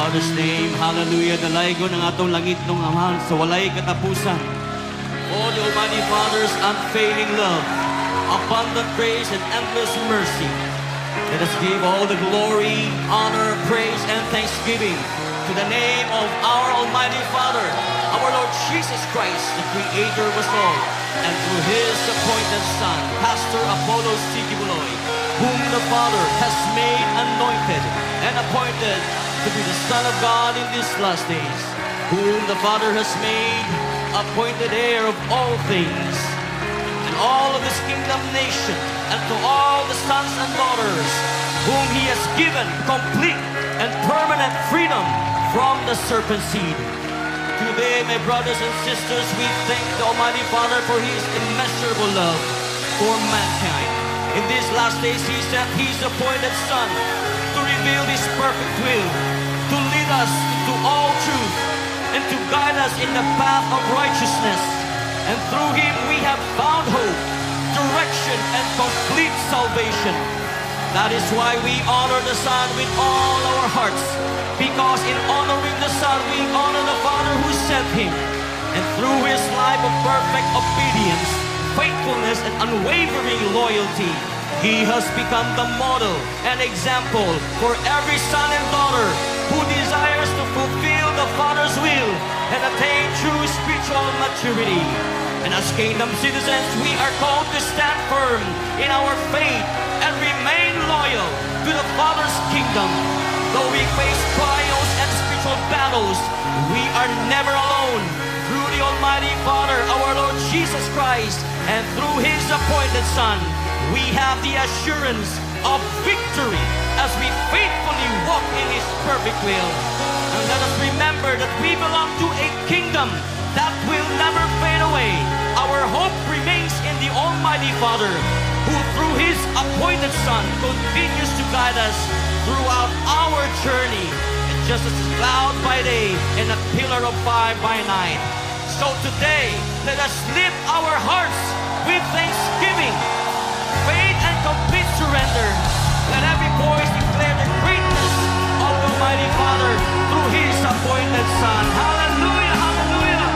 Father's name. Hallelujah. Dalaygo ng atong langit ng Ama sa walay katapusan. Oh, the Almighty Father's unfailing love, abundant grace, and endless mercy. Let us give all the glory, honor, praise, and thanksgiving to the name of our Almighty Father, our Lord Jesus Christ, the Creator of us all, and through His appointed Son, Pastor Apollo Sigibuloy, whom the Father has made anointed and appointed to be the Son of God in these last days, whom the Father has made appointed heir of all things, and all of His kingdom nation, and to all the sons and daughters, whom He has given complete and permanent freedom from the serpent seed. Today, my brothers and sisters, we thank the Almighty Father for His immeasurable love for mankind. In these last days, He sent His appointed Son to reveal His perfect will, to lead us into all truth, and to guide us in the path of righteousness. And through Him we have found hope, direction, and complete salvation. That is why we honor the Son with all our hearts, because in honoring the Son, we honor the Father who sent Him. And through His life of perfect obedience, faithfulness, and unwavering loyalty, He has become the model and example for every son and daughter who desires to fulfill the Father's will and attain true spiritual maturity. And as kingdom citizens, we are called to stand firm in our faith and remain loyal to the Father's kingdom. Though we face trials and spiritual battles, we are never alone. Through the Almighty Father, our Lord Jesus Christ, and through His appointed Son, we have the assurance of victory as we faithfully walk in His perfect will. And let us remember that we belong to a kingdom that will never fade away. Our hope remains in the Almighty Father, who through His appointed Son continues to guide us throughout our journey, and just as a cloud by day and a pillar of fire by night. So today, let us lift our hearts with thanksgiving, faith, and complete surrender. Let every voice declare the greatness of the Almighty Father through His appointed Son. Hallelujah, hallelujah.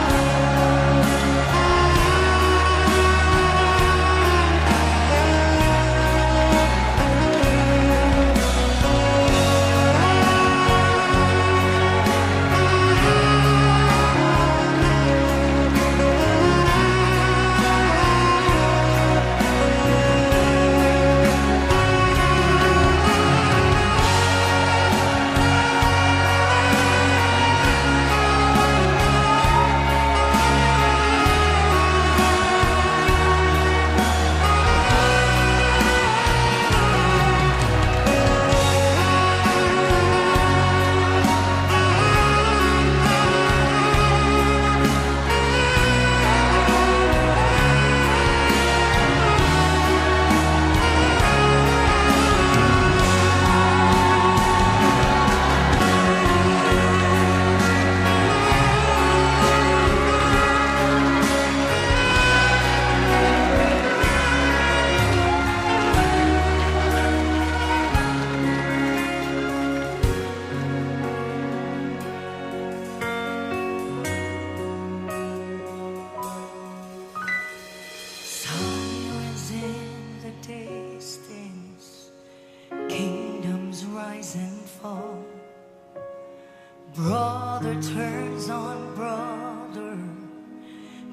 Brother turns on brother,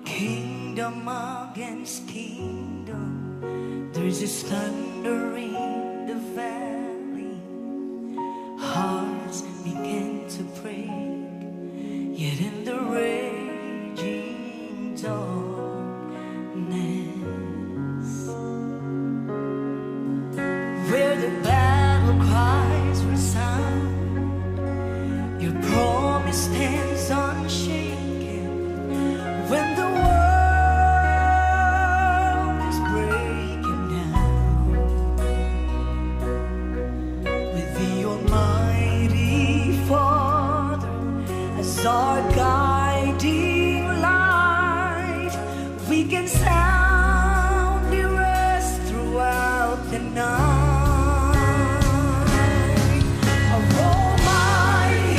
kingdom against kingdom. There's this thunder in the valley, hearts begin to break, yet in the raging darkness, where the battle cries resound, your promise stands unshaken. When the world is breaking down, with the Almighty Father as our guiding light, we can soundly rest throughout the night. Our Almighty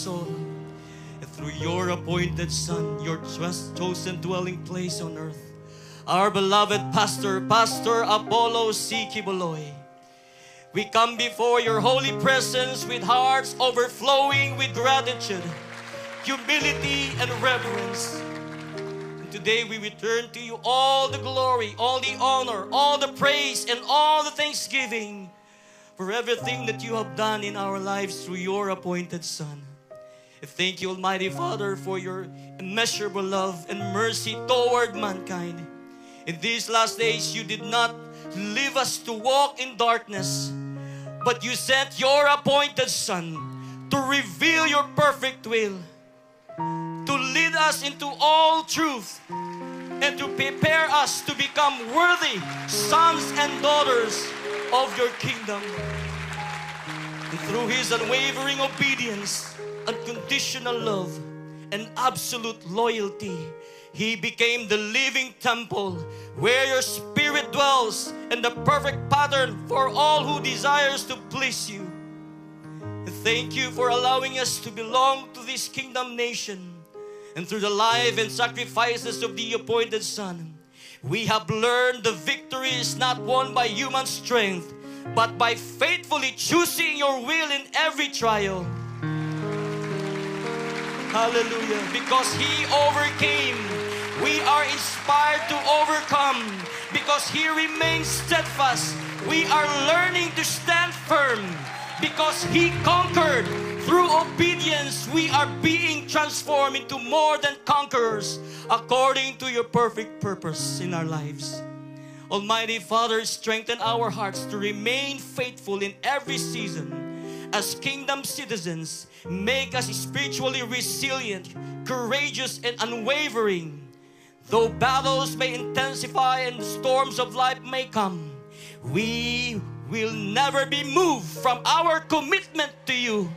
soul. And through your appointed Son, your chosen dwelling place on earth, our beloved Pastor Apollo C. Quiboloy, we come before your holy presence with hearts overflowing with gratitude, humility, and reverence. And today we return to you all the glory, all the honor, all the praise, and all the thanksgiving for everything that you have done in our lives through your appointed Son. Thank you, Almighty Father, for your immeasurable love and mercy toward mankind. In these last days, you did not leave us to walk in darkness, but you sent your appointed Son to reveal your perfect will, to lead us into all truth, and to prepare us to become worthy sons and daughters of your kingdom. And through His unwavering obedience, unconditional love, and absolute loyalty, He became the living temple where your Spirit dwells, and the perfect pattern for all who desires to please you. And thank you for allowing us to belong to this kingdom nation. And through the life and sacrifices of the appointed Son, we have learned the victory is not won by human strength, but by faithfully choosing your will in every trial. Hallelujah. Because He overcame, we are inspired to overcome. Because He remains steadfast, we are learning to stand firm. Because He conquered, through obedience, we are being transformed into more than conquerors according to your perfect purpose in our lives. Almighty Father, strengthen our hearts to remain faithful in every season. As kingdom citizens, make us spiritually resilient, courageous, and unwavering. Though battles may intensify and storms of life may come, we will never be moved from our commitment to you.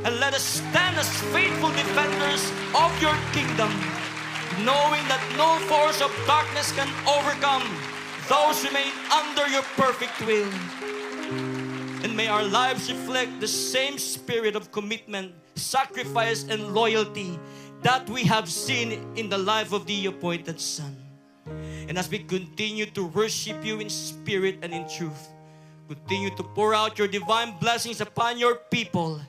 And let us stand as faithful defenders of your kingdom, knowing that no force of darkness can overcome those who remain under your perfect will. And may our lives reflect the same spirit of commitment, sacrifice, and loyalty that we have seen in the life of the appointed Son. And as we continue to worship you in spirit and in truth, continue to pour out your divine blessings upon your people.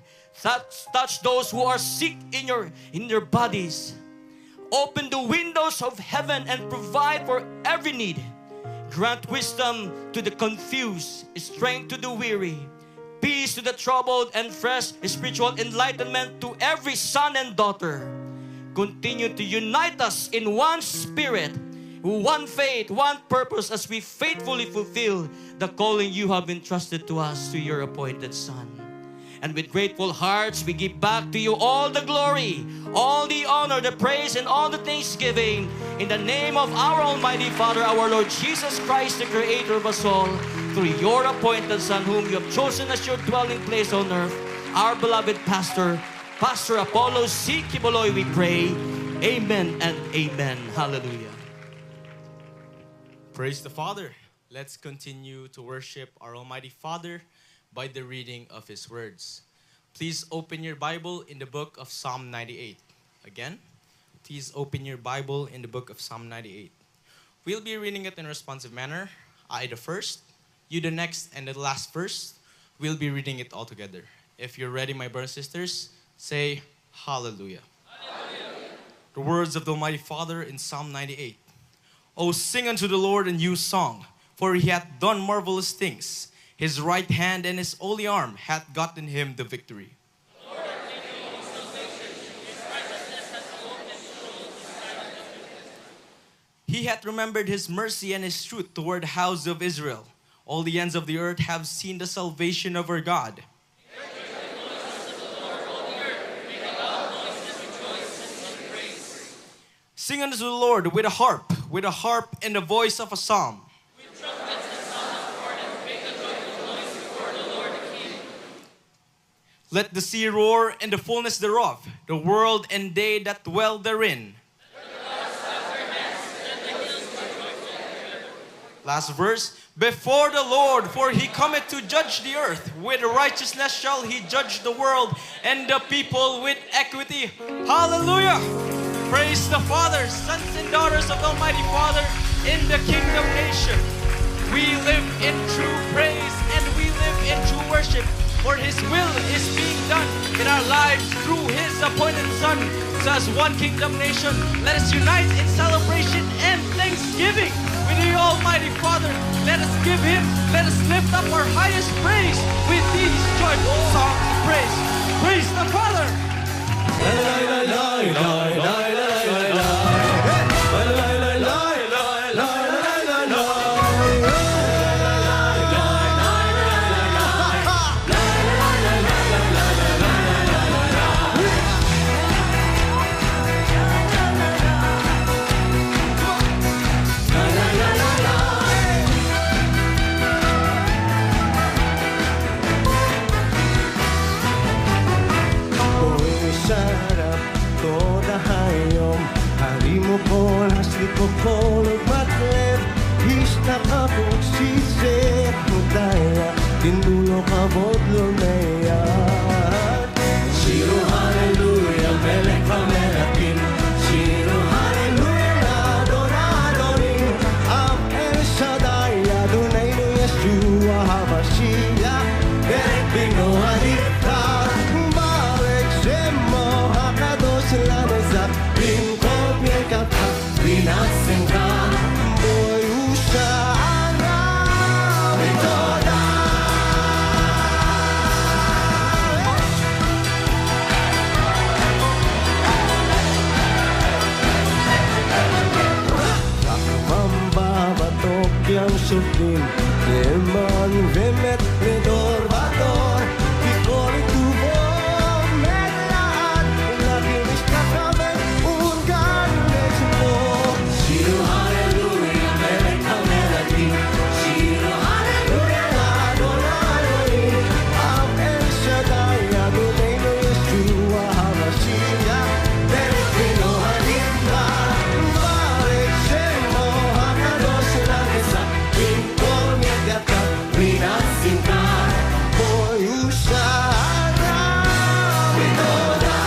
Touch those who are sick in their bodies. Open the windows of heaven and provide for every need. Grant wisdom to the confused, strength to the weary, peace to the troubled, and fresh spiritual enlightenment to every son and daughter. Continue to unite us in one spirit, one faith, one purpose, as we faithfully fulfill the calling you have entrusted to us through your appointed Son. And with grateful hearts, we give back to you all the glory, all the honor, the praise, and all the thanksgiving in the name of our Almighty Father, our Lord Jesus Christ, the Creator of us all, through your appointed Son, whom you have chosen as your dwelling place on earth, our beloved Pastor Apollo C. Quiboloy, we pray. Amen and amen. Hallelujah. Praise the Father. Let's continue to worship our Almighty Father by the reading of His words. Please open your Bible in the book of Psalm 98. Again, please open your Bible in the book of Psalm 98. We'll be reading it in a responsive manner. I the first, you the next, and the last verse. We'll be reading it all together. If you're ready, my brothers and sisters, say hallelujah. Hallelujah. The words of the Almighty Father in Psalm 98. Oh, sing unto the Lord a new song, for He hath done marvelous things. His right hand and His holy arm hath gotten Him the victory. The Lord hath taken away salvation. His righteousness hath awoken His throne. He hath remembered His mercy and His truth toward the house of Israel. All the ends of the earth have seen the salvation of our God. Sing unto the Lord with a harp and the voice of a psalm. With trumpets and sound of horn, and make a joyful noise before the Lord the King. Let the sea roar and the fullness thereof, the world and they that dwell therein. Let the gods clap their hands, let the hills be joyful together. Last verse. Before the Lord, for he cometh to judge the earth. With righteousness shall he judge the world, and the people with equity. Hallelujah! Praise the Father, sons and daughters of the Almighty Father in the Kingdom Nation. We live in true praise and we live in true worship, for His will is being done in our lives through His appointed Son. So as one Kingdom Nation, let us unite in celebration and thanksgiving with the Almighty Father. Let us give Him, let us lift up our highest praise with these joyful songs of praise. Praise the Father! Kokolo matlet Hista kapok sisek Mutaya Tindulo kabot lumea Shiro hallelujah Melech hamelakim Shiro hallelujah Adonadonim Am El Shaddai Adonainu Yeshua HaMashiach Berek bino haniftar Barek Shemo HaKadosh Lanezach Binkom Yekatach Rinascen ka, Boy Ushara Metoda. Takmamba batok yang suflim, Neman vemet nedor bator, Kikoli tubo melaan, Lagi miskakamen ungan nesmo. Shiro hallelujah, Melech hamelakim. Shiro hallelujah, Adonai. Am El Shaddai, Adonainu Yeshua HaMashiach. Berek bino haniftar, Barek Shemo HaKadosh Lanezach. Binkom Yekatach, Rinascen ka, Boy Ushara Metoda.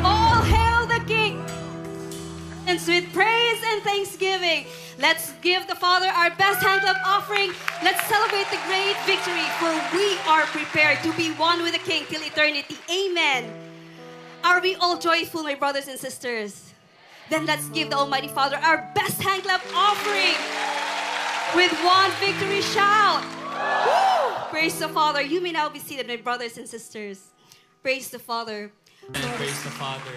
All hail the King! And with praise and thanksgiving, let's give the Father our best hand clap offering. Let's celebrate the great victory, for we are prepared to be one with the King till eternity. Amen. Are we all joyful, my brothers and sisters? Then let's give the Almighty Father our best hand clap offering with one victory shout. Woo! Praise the Father. You may now be seated, my brothers and sisters. Praise the Father. And praise the Father.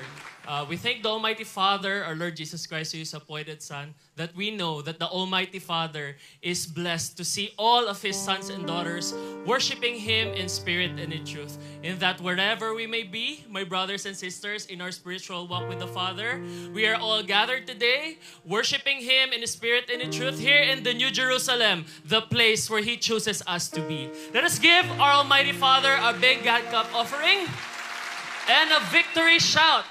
We thank the Almighty Father, our Lord Jesus Christ, who is appointed Son, that we know that the Almighty Father is blessed to see all of His sons and daughters worshiping Him in spirit and in truth. In that wherever we may be, my brothers and sisters, in our spiritual walk with the Father, we are all gathered today, worshiping Him in spirit and in truth here in the New Jerusalem, the place where He chooses us to be. Let us give our Almighty Father a big God cup offering and a victory shout.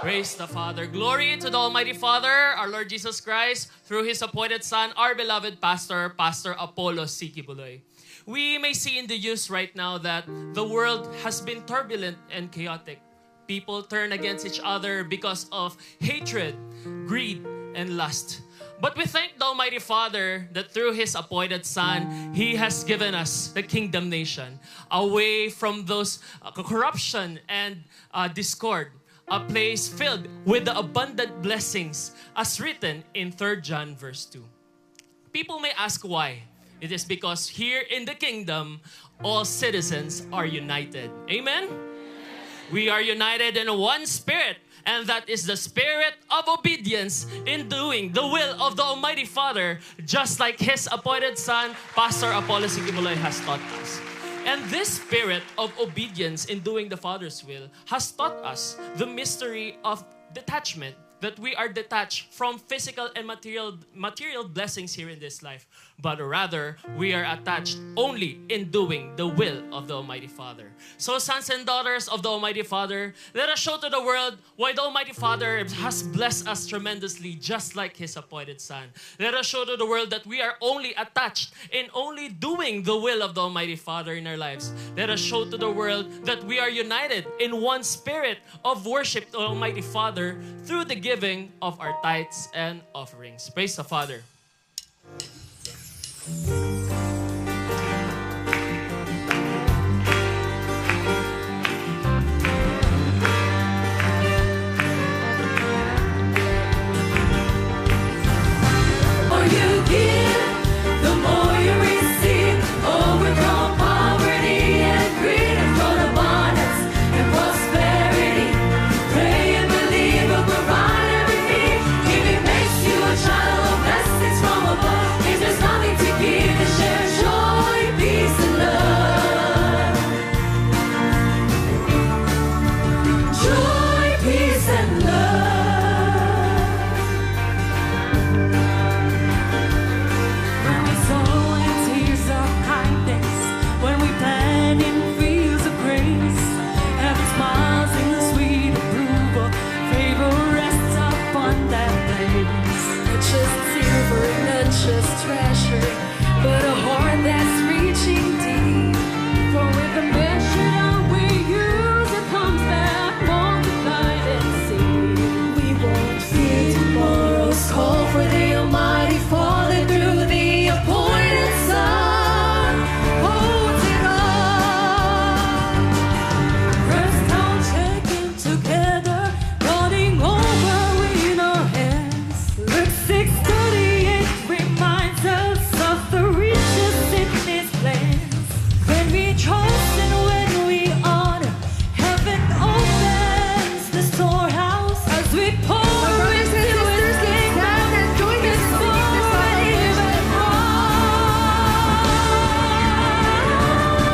Praise the Father. Glory to the Almighty Father, our Lord Jesus Christ, through His appointed Son, our beloved pastor, Pastor Apollo C. Kibuloy. We may see in the news right now that the world has been turbulent and chaotic. People turn against each other because of hatred, greed, and lust. But we thank the Almighty Father that through His appointed Son, He has given us the kingdom nation away from those corruption and discord. A place filled with the abundant blessings as written in 3 John verse 2. People may ask why. It is because here in the kingdom, all citizens are united. Amen? We are united in one spirit, and that is the spirit of obedience in doing the will of the Almighty Father, just like His appointed Son, Pastor Apollo C. Kibuloy, has taught us. And this spirit of obedience in doing the Father's will has taught us the mystery of detachment, that we are detached from physical and material blessings here in this life, but rather we are attached only in doing the will of the Almighty Father. So sons and daughters of the Almighty Father, let us show to the world why the Almighty Father has blessed us tremendously, just like His appointed Son. Let us show to the world that we are only attached in only doing the will of the Almighty Father in our lives. Let us show to the world that we are united in one spirit of worship to the Almighty Father through the giving of our tithes and offerings. Praise the Father. more you give, the more you receive. Overcome poverty and greed in front of abundance and prosperity. Pray and believe will provide every need. Giving makes you a child of blessings from above. If there's nothing to give, to share joy, peace, and love. Joy, peace, and love. When we sow in tears of kindness, when we plant in fields of grace, heaven smiles in sweet approval, favor rests upon that place. Not just silver, not just treasure, but a heart that's reaching deep. For with the measure that we use, it comes back multiplied and seen. We won't fear tomorrow's call, for the Almighty Father through the appointed Son holds it all. Pressed down, shaking together, running over in our hands. Luke 6:38 reminds us of the riches in His plans. When we trust and when we honor, heaven opens the storehouse as we pour into His kingdom. His soul even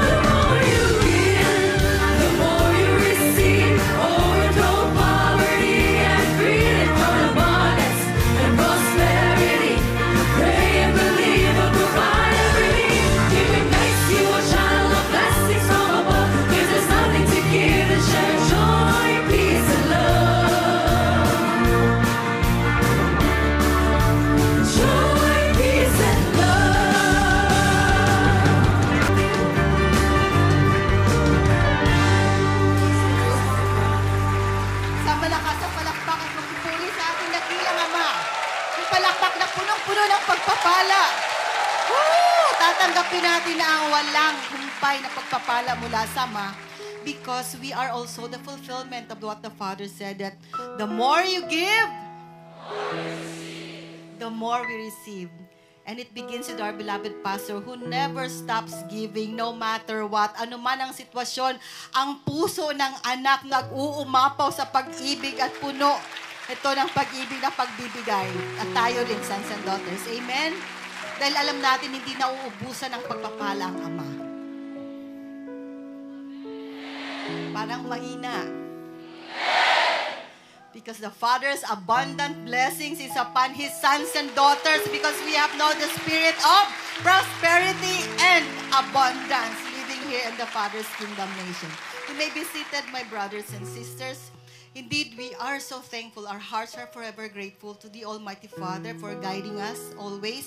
the more you give, the more you receive. Overthrow poverty and greed in front of abundance and prosperity. Pray and believe will provide every need. Giving makes you a child of blessings from above. If there's nothing to give, then share joy, peace, and love. Joy, peace, and Sa malakas ang palakpak at magpupuri sa ating dakilang Ama. Yung palakpak na punong-puno ng pagpapala. Woo! Tatanggapin natin ang walang humpay na pagpapala mula sa Ama, because we are also the fulfillment of what the Father said, that the more you give, the more we receive. And it begins with our beloved pastor who never stops giving no matter what. Ano man ang sitwasyon, ang puso ng anak nag-uumapaw sa pag-ibig at puno ito ng pag-ibig na pagbibigay. At tayo din, sons and daughters. Amen? Dahil alam natin hindi nauubusan ng pagpapala ang Ama. Parang mahina. Because the Father's abundant blessings is upon His sons and daughters, because we have now the spirit of prosperity and abundance living here in the Father's kingdom nation. You may be seated, my brothers and sisters. Indeed, we are so thankful. Our hearts are forever grateful to the Almighty Father for guiding us always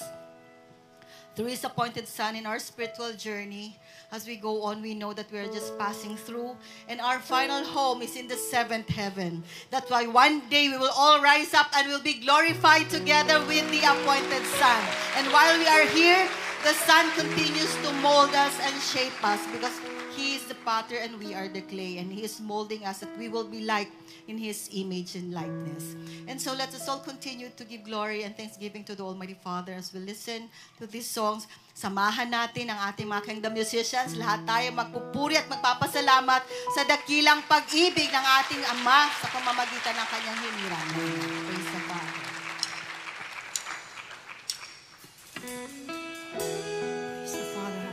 through His appointed Son in our spiritual journey. As we go on, we know that we are just passing through, and our final home is in the seventh heaven. That's why one day we will all rise up and will be glorified together with the appointed Son. And while we are here, the Son continues to mold us and shape us, because He is the potter and we are the clay, and He is molding us that we will be like in His image and likeness. And so let us all continue to give glory and thanksgiving to the Almighty Father as we listen to these songs. Samahan natin ang ating mga kingdom musicians. Lahat tayo magpupuri at magpapasalamat sa dakilang pag-ibig ng ating Ama sa pamamagitan ng Kanyang hiniran. Praise the Father. Praise the Father.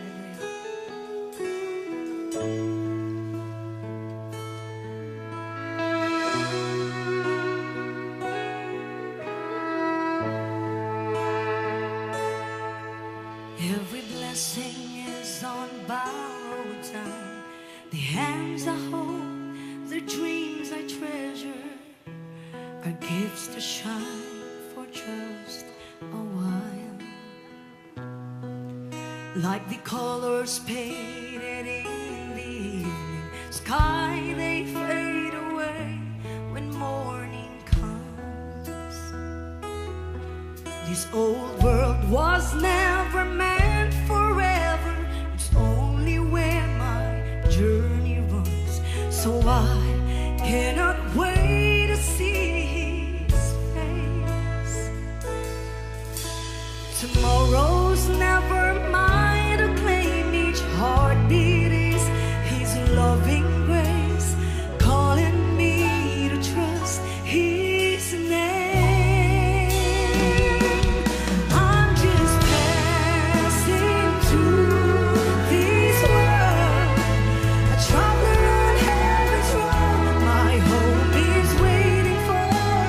Hallelujah. Every blessing is on borrowed time. The hands I hold, the dreams I treasure, are gifts to shine for just a while. Like the colors painted in the evening sky, they fade away when morning comes. This old world was never meant forever. It's only where my journey runs. So I cannot wait to see His face. Tomorrow's never mine to claim. Each heartbeat is His loving grace, calling me to trust His name. I'm just passing through this world, a traveler on heaven's road. My hope is waiting for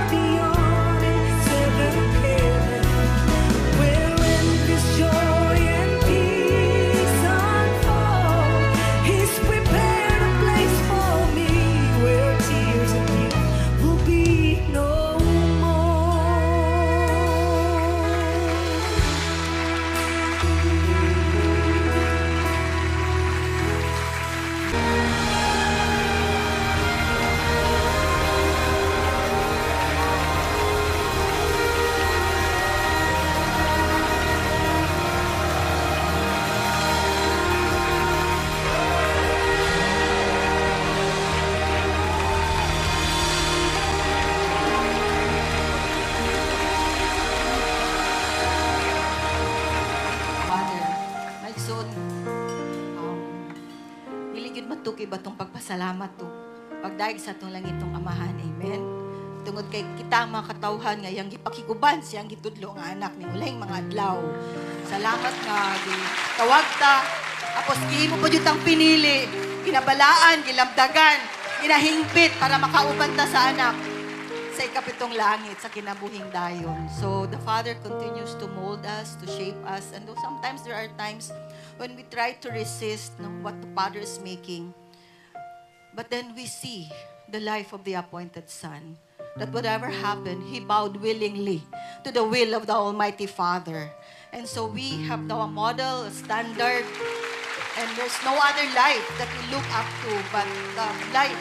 beyond seventh heaven, where endless joy and peace unfold. He's prepared a place for me where tears and grief will be no more. Father, nagsun, niligid matuki ba itong pagpasalamat to? Pagdaig sa itong langitong Amahan, amen? Tungod kay kita ang mga katawhan nga yang gipakiguban siyang gitudlo nga anak ni ulayng mga adlaw. Salamat nga tawag ta. Tapos giimo po jutang pinili, ginabalaan, gilabdagan, ginahingpit para makauban ta sa anak sa ikapitong langit, sa kinabuhing dayon. So, the Father continues to mold us, to shape us. And though sometimes there are times when we try to resist what the Father is making, but then we see the life of the appointed Son, that whatever happened, He bowed willingly to the will of the Almighty Father. And so we have now a model, a standard, and there's no other life that we look up to but the life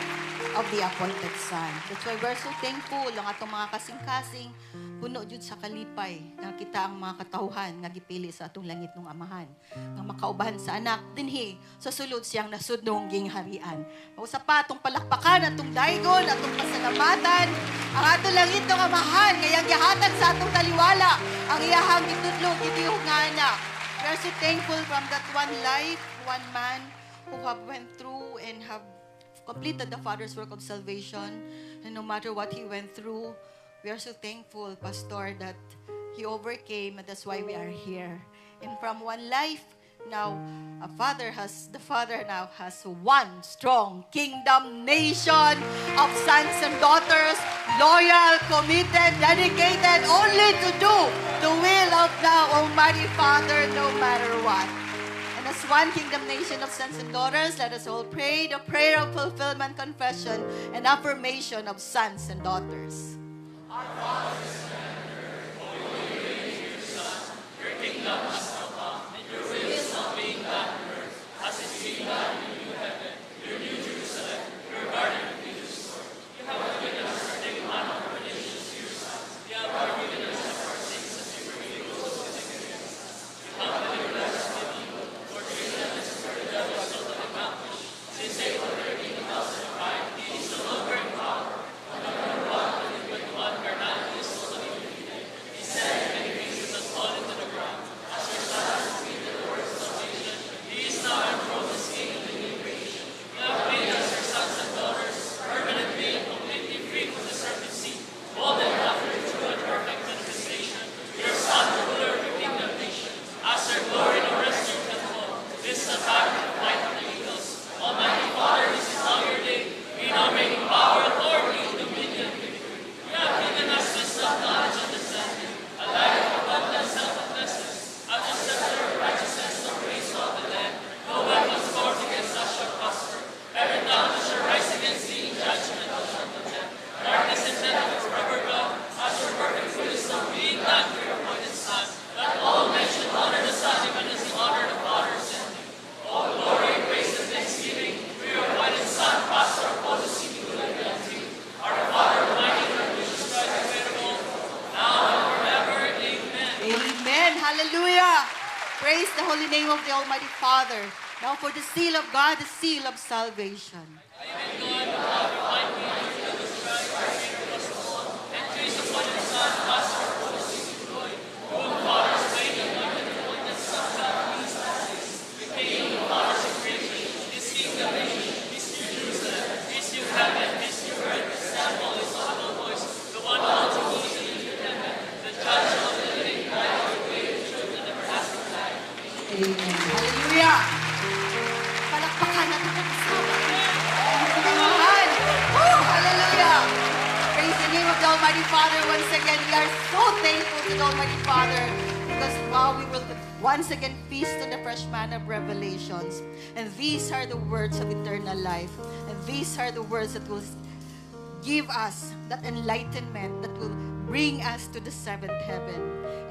of the appointed Son. That's why we're so thankful ang atong mga kasing-kasing puno jud sa kalipay nga kita ang mga katawhan nga gipili sa atong langit ng Amahan nga makaubahan sa anak dinhi sa sulod siyang nasudnong gingharian. Mausa pa atong palakpakan, atong daygon, atong pasalamatan ang atong langit ng Amahan nga iyang gihatag sa atong taliwala ang iyahang gitudlo gibiyong nga anak. We're so thankful from that one life, one man who have went through and have completed the Father's work of salvation. And no matter what he went through, we are so thankful, Pastor, that he overcame, and that's why we are here. And from one life, now the Father now has one strong kingdom nation of sons and daughters, loyal, committed, dedicated only to do the will of the Almighty Father no matter what. And as one kingdom nation of sons and daughters, let us all pray the prayer of fulfillment, confession, and affirmation of sons and daughters. Amen. Hallelujah. Praise the holy name of the Almighty Father. Now for the seal of God, the seal of salvation. Amen. Hallelujah. Palakpakan natin ang kasama. Mahal. Woo! Hallelujah. Praise the name of the Almighty Father. Once again, we are so thankful to the Almighty Father because now we will once again feast on the fresh manna of revelations. And these are the words of eternal life. And these are the words that will give us that enlightenment that will bring us to the seventh heaven.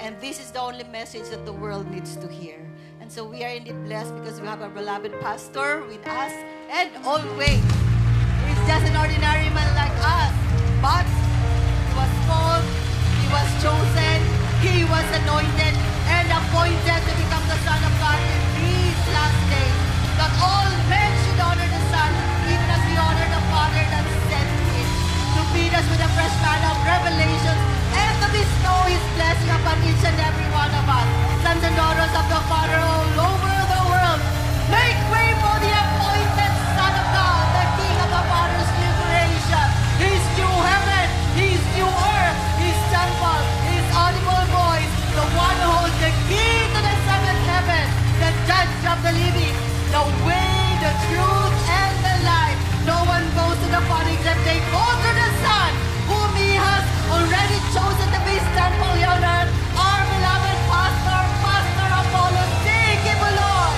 And this is the only message that the world needs to hear. And so we are indeed blessed because we have our beloved pastor with us and always. He's just an ordinary man like us. But he was called, he was chosen, he was anointed and appointed to become the Son of God in these last days. That all men should honor the Son, even as we honor the Father that sent him to feed us with the fresh manna of revelations and to bestow his blessing upon each and every one of us. Sons and daughters of the Father all over the world, make way for the appointed Son of God, the King of the Father's liberation. His new heaven, His new earth, His temple, His audible voice, the one who holds the key to the seventh heaven, the judge of the living, the way, the truth, and the life. No one goes to the Father except they go to the Son, whom He has already chosen to be His temple here on earth. Our beloved Pastor, Pastor Apollos. Thank you, Lord.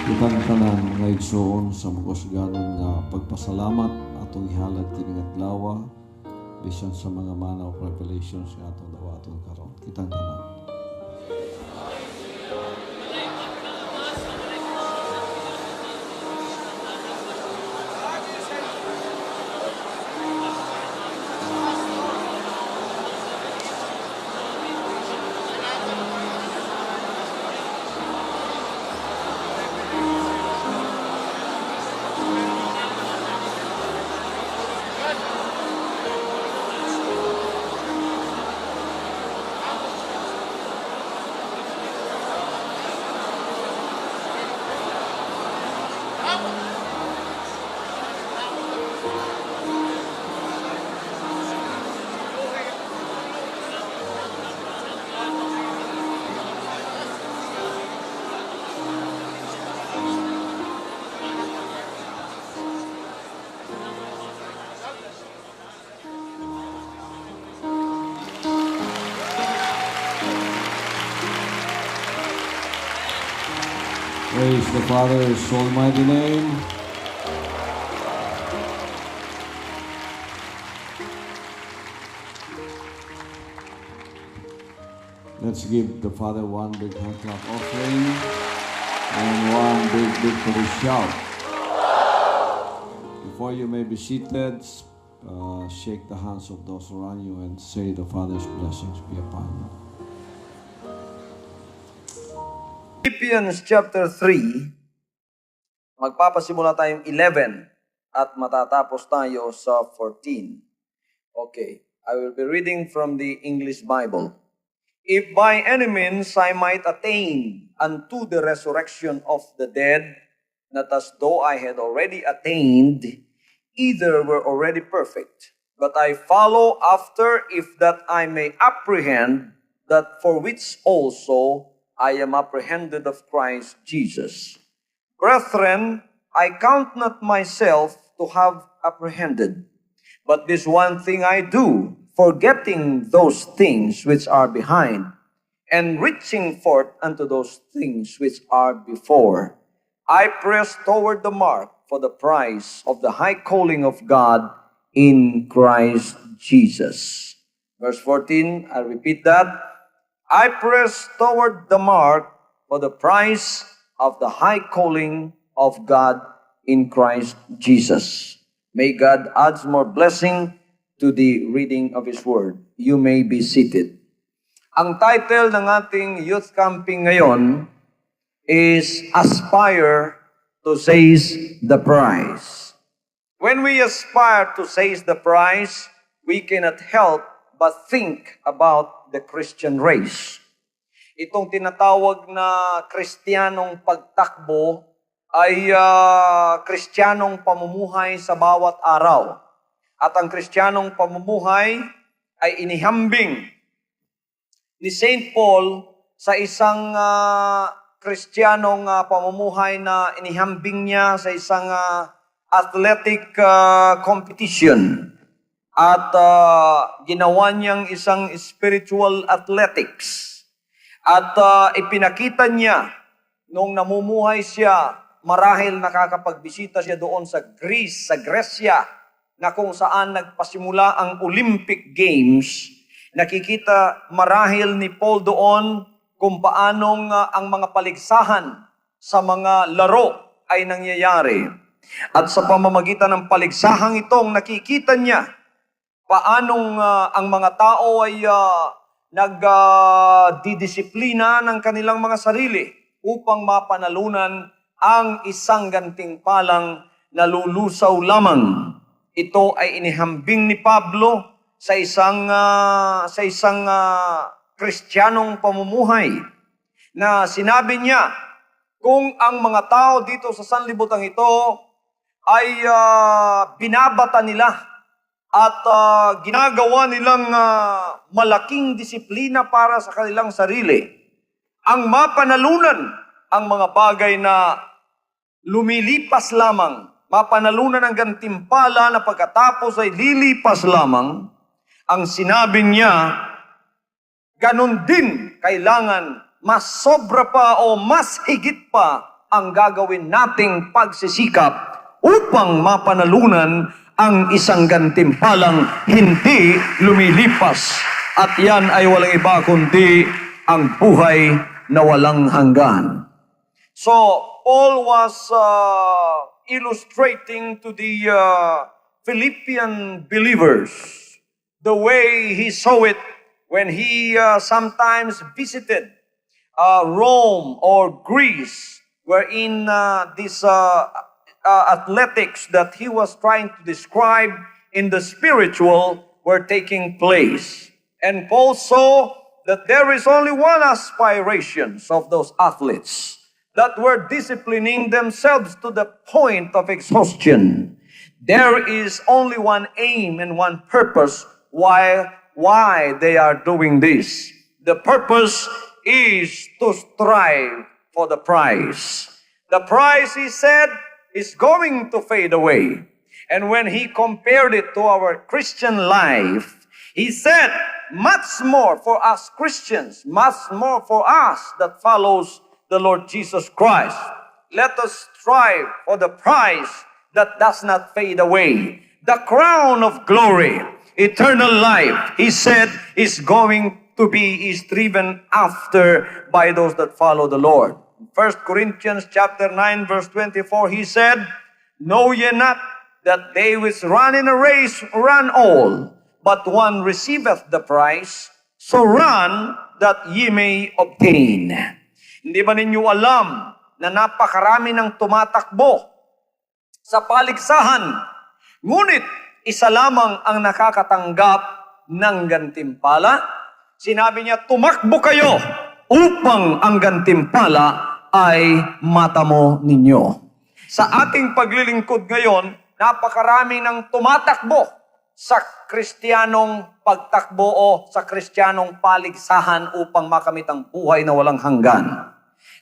Kitang tanan nga igsoon sa makasganon nga pagpasalamat atong ihalad kining adlaw bisan sa mga manna of revelations nga atong dawaton karon. Kitang tanan. Praise the Father's almighty name. Let's give the Father one big hand clap offering and one big victory shout. Before you may be seated, shake the hands of those around you and say the Father's blessings be upon you. Philippians chapter 3, magpapasimula tayong 11 at matatapos tayo sa 14. Okay, I will be reading from the English Bible. If by any means I might attain unto the resurrection of the dead, not as though I had already attained, either were already perfect. But I follow after, if that I may apprehend that for which also I am apprehended of Christ Jesus. Brethren, I count not myself to have apprehended, but this one thing I do, forgetting those things which are behind, and reaching forth unto those things which are before. I press toward the mark for the prize of the high calling of God in Christ Jesus. Verse 14, I repeat that. I press toward the mark for the prize of the high calling of God in Christ Jesus. May God add more blessing to the reading of His Word. You may be seated. Ang title ng ating youth camping ngayon is Aspire to Seize the Prize. When we aspire to seize the prize, we cannot help but think about the Christian race. Itong tinatawag na Kristiyanong pagtakbo ay Kristiyanong pamumuhay sa bawat araw. At ang Kristiyanong pamumuhay ay inihambing ni St. Paul sa isang Kristiyanong pamumuhay na inihambing niya sa isang athletic competition. At ginawa niyang isang spiritual athletics. At ipinakita niya nung namumuhay siya, marahil nakakapagbisita siya doon sa Greece, sa Gresya, na kung saan nagpasimula ang Olympic Games. Nakikita marahil ni Paul doon kung paanong ang mga paligsahan sa mga laro ay nangyayari. At sa pamamagitan ng paligsahang itong nakikita niya paanong ang mga tao ay nagdidisiplina ng kanilang mga sarili upang mapanalunan ang isang gantimpalang nalulusaw lamang. Ito ay inihambing ni Pablo sa isang Kristiyanong pamumuhay na sinabi niya kung ang mga tao dito sa sanlibutan ito ay binabata nila at ginagawa nilang malaking disiplina para sa kanilang sarili, ang mapanalunan ang mga bagay na lumilipas lamang, mapanalunan ang gantimpala na pagkatapos ay lilipas lamang, ang sinabi niya, ganun din kailangan mas sobra pa o mas higit pa ang gagawin nating pagsisikap upang mapanalunan ang isang gantimpalang hindi lumilipas. At yan ay walang iba kundi ang buhay na walang hanggan. So, Paul was illustrating to the Philippian believers the way he saw it when he sometimes visited Rome or Greece, wherein this athletics that he was trying to describe in the spiritual were taking place. And Paul saw that there is only one aspiration of those athletes, that were disciplining themselves to the point of exhaustion. There is only one aim and one purpose why they are doing this. The purpose is to strive for the prize. The prize, he said, is going to fade away. And when he compared it to our Christian life, he said, much more for us Christians, much more for us that follows the Lord Jesus Christ. let us strive for the prize that does not fade away. The crown of glory, eternal life, he said, is driven after by those that follow the Lord. 1 Corinthians chapter 9, verse 24, he said, Know ye not that they which run in a race run all, but one receiveth the prize, so run that ye may obtain. Hindi ba ninyo alam na napakarami ng tumatakbo sa paligsahan, ngunit isa lamang ang nakakatanggap ng gantimpala? Sinabi niya, tumakbo kayo upang ang gantimpala ay matamo ninyo. Sa ating paglilingkod ngayon, napakarami ng tumatakbo sa Kristiyanong pagtakbo o sa Kristiyanong paligsahan upang makamit ang buhay na walang hanggan.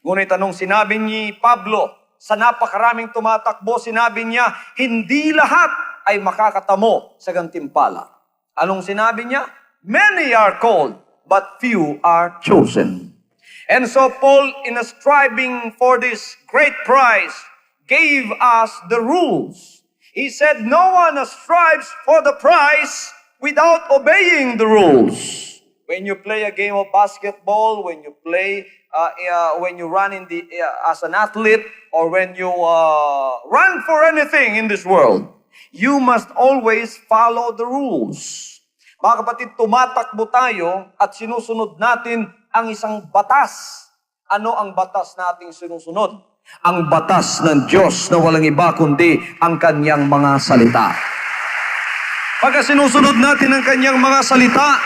Ngunit anong sinabi ni Pablo? Sa napakaraming tumatakbo, sinabi niya, hindi lahat ay makakatamo sa gantimpala. Anong sinabi niya? Many are called, but few are chosen. And so Paul, in a striving for this great prize, gave us the rules. He said, no one strives for the prize without obeying the rules. When you play a game of basketball, when you play, when you run as an athlete, or when you run for anything in this world, you must always follow the rules. Mga kapatid, tumatakbo tayo at sinusunod natin ang isang batas. Ano ang batas nating sinusunod? Ang batas ng Diyos na walang iba kundi ang kanyang mga salita. Pagka sinusunod natin ang kanyang mga salita,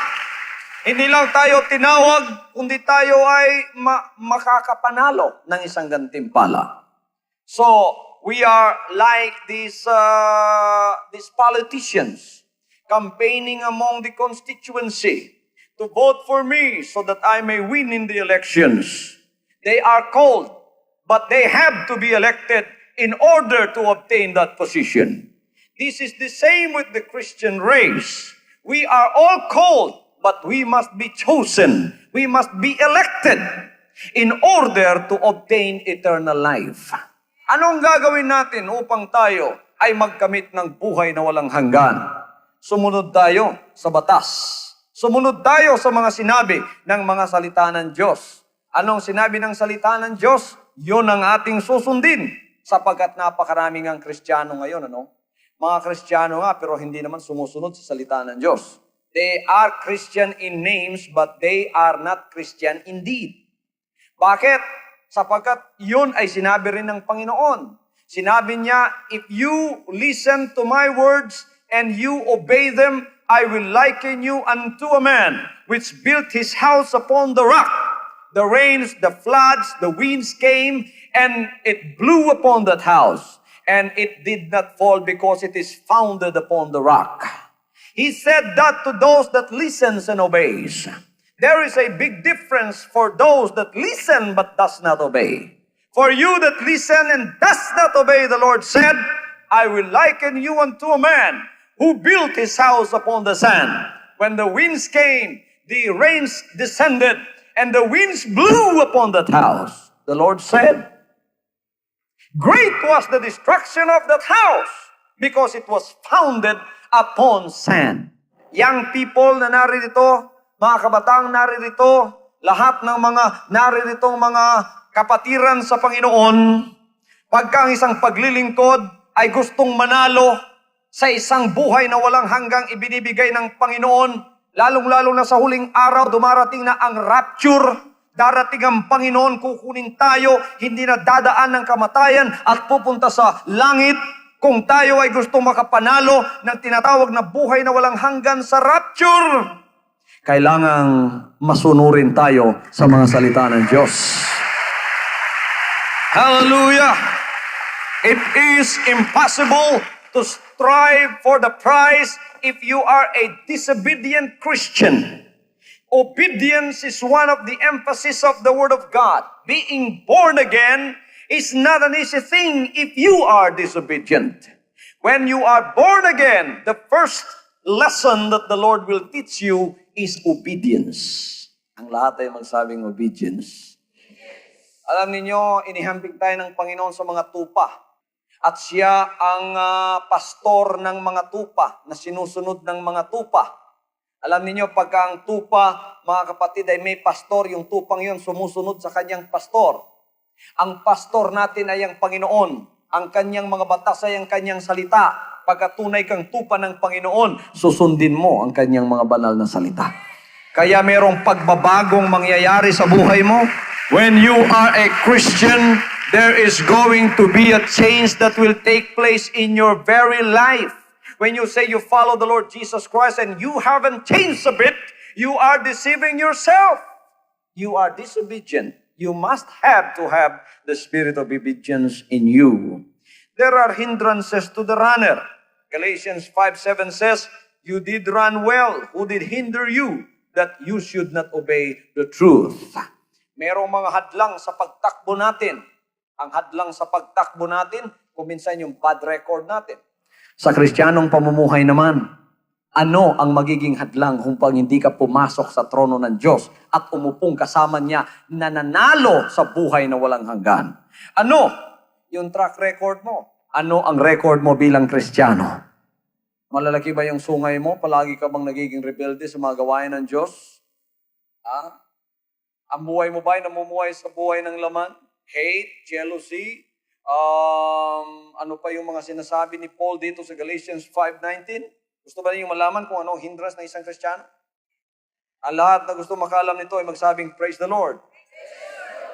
hindi lang tayo tinawag, kundi tayo ay makakapanalo ng isang gantimpala. So, we are like these politicians campaigning among the constituency to vote for me so that I may win in the elections. They are called, but they have to be elected in order to obtain that position. This is the same with the Christian race. We are all called, but we must be chosen. We must be elected in order to obtain eternal life. Anong gagawin natin upang tayo ay magkamit ng buhay na walang hanggan? Sumunod tayo sa batas. Sumunod tayo sa mga sinabi ng mga salita ng Diyos. Anong sinabi ng salita ng Diyos? Yun ang ating susundin sapagkat napakaraming ang Kristiyano ngayon. Mga Kristiyano nga pero hindi naman sumusunod sa salita ng Diyos. They are Christian in names but they are not Christian indeed. Bakit? Sapagkat yun ay sinabi rin ng Panginoon. Sinabi niya, if you listen to my words and you obey them, I will liken you unto a man which built his house upon the rock. The rains, the floods, the winds came, and it blew upon that house. And it did not fall because it is founded upon the rock. He said that to those that listens and obeys. There is a big difference for those that listen but does not obey. For you that listen and does not obey, the Lord said, I will liken you unto a man who built his house upon the sand. When the winds came, the rains descended, and the winds blew upon that house. The Lord said, great was the destruction of that house, because it was founded upon sand. Young people na naririto, mga kabatang naririto, lahat ng mga nariritong mga kapatiran sa Panginoon, pagka ang isang paglilingkod ay gustong manalo sa isang buhay na walang hanggang ibinibigay ng Panginoon, lalong-lalo na sa huling araw, dumarating na ang rapture, darating ang Panginoon, kukunin tayo, hindi na dadaan ng kamatayan at pupunta sa langit. Kung tayo ay gustong makapanalo ng tinatawag na buhay na walang hanggan sa rapture, kailangang masunurin tayo sa mga salita ng Diyos. Hallelujah! It is impossible to strive for the prize if you are a disobedient Christian. Obedience is one of the emphasis of the Word of God. Being born again is not an easy thing if you are disobedient. When you are born again, the first lesson that the Lord will teach you is obedience. Ang lahat ay magsabing obedience. Alam niyo, inihamping tayo ng Panginoon sa mga tupa. At siya ang pastor ng mga tupa, na sinusunod ng mga tupa. Alam niyo, pagka ang tupa, mga kapatid, ay may pastor, yung tupang yon sumusunod sa kanyang pastor. Ang pastor natin ay ang Panginoon. Ang kanyang mga batas ay ang kanyang salita. Pagka tunay kang tupa ng Panginoon, susundin mo ang kanyang mga banal na salita. Kaya merong pagbabagong mangyayari sa buhay mo. When you are a Christian, there is going to be a change that will take place in your very life. When you say you follow the Lord Jesus Christ and you haven't changed a bit, you are deceiving yourself. You are disobedient. You must have to have the spirit of obedience in you. There are hindrances to the runner. Galatians 5:7 says, you did run well. Who did hinder you that you should not obey the truth? Merong mga hadlang sa pagtakbo natin. Ang hadlang sa pagtakbo natin, kuminsan yung bad record natin. Sa Kristiyanong pamumuhay naman, ano ang magiging hadlang kung pag hindi ka pumasok sa trono ng Diyos at umupong kasama niya na nanalo sa buhay na walang hanggan? Ano yung track record mo? Ano ang record mo bilang Kristiyano? Malalaki ba yung sungay mo? Palagi ka bang nagiging rebelde sa mga gawain ng Diyos? Ang buhay mo ba ay namumuhay sa buhay ng laman? Hate, jealousy, ano pa yung mga sinasabi ni Paul dito sa Galatians 5:19? Gusto ba niyo malaman kung anong hindrance ng isang Kristiyano? Ang lahat na gusto makalam nito ay magsabing, praise the Lord.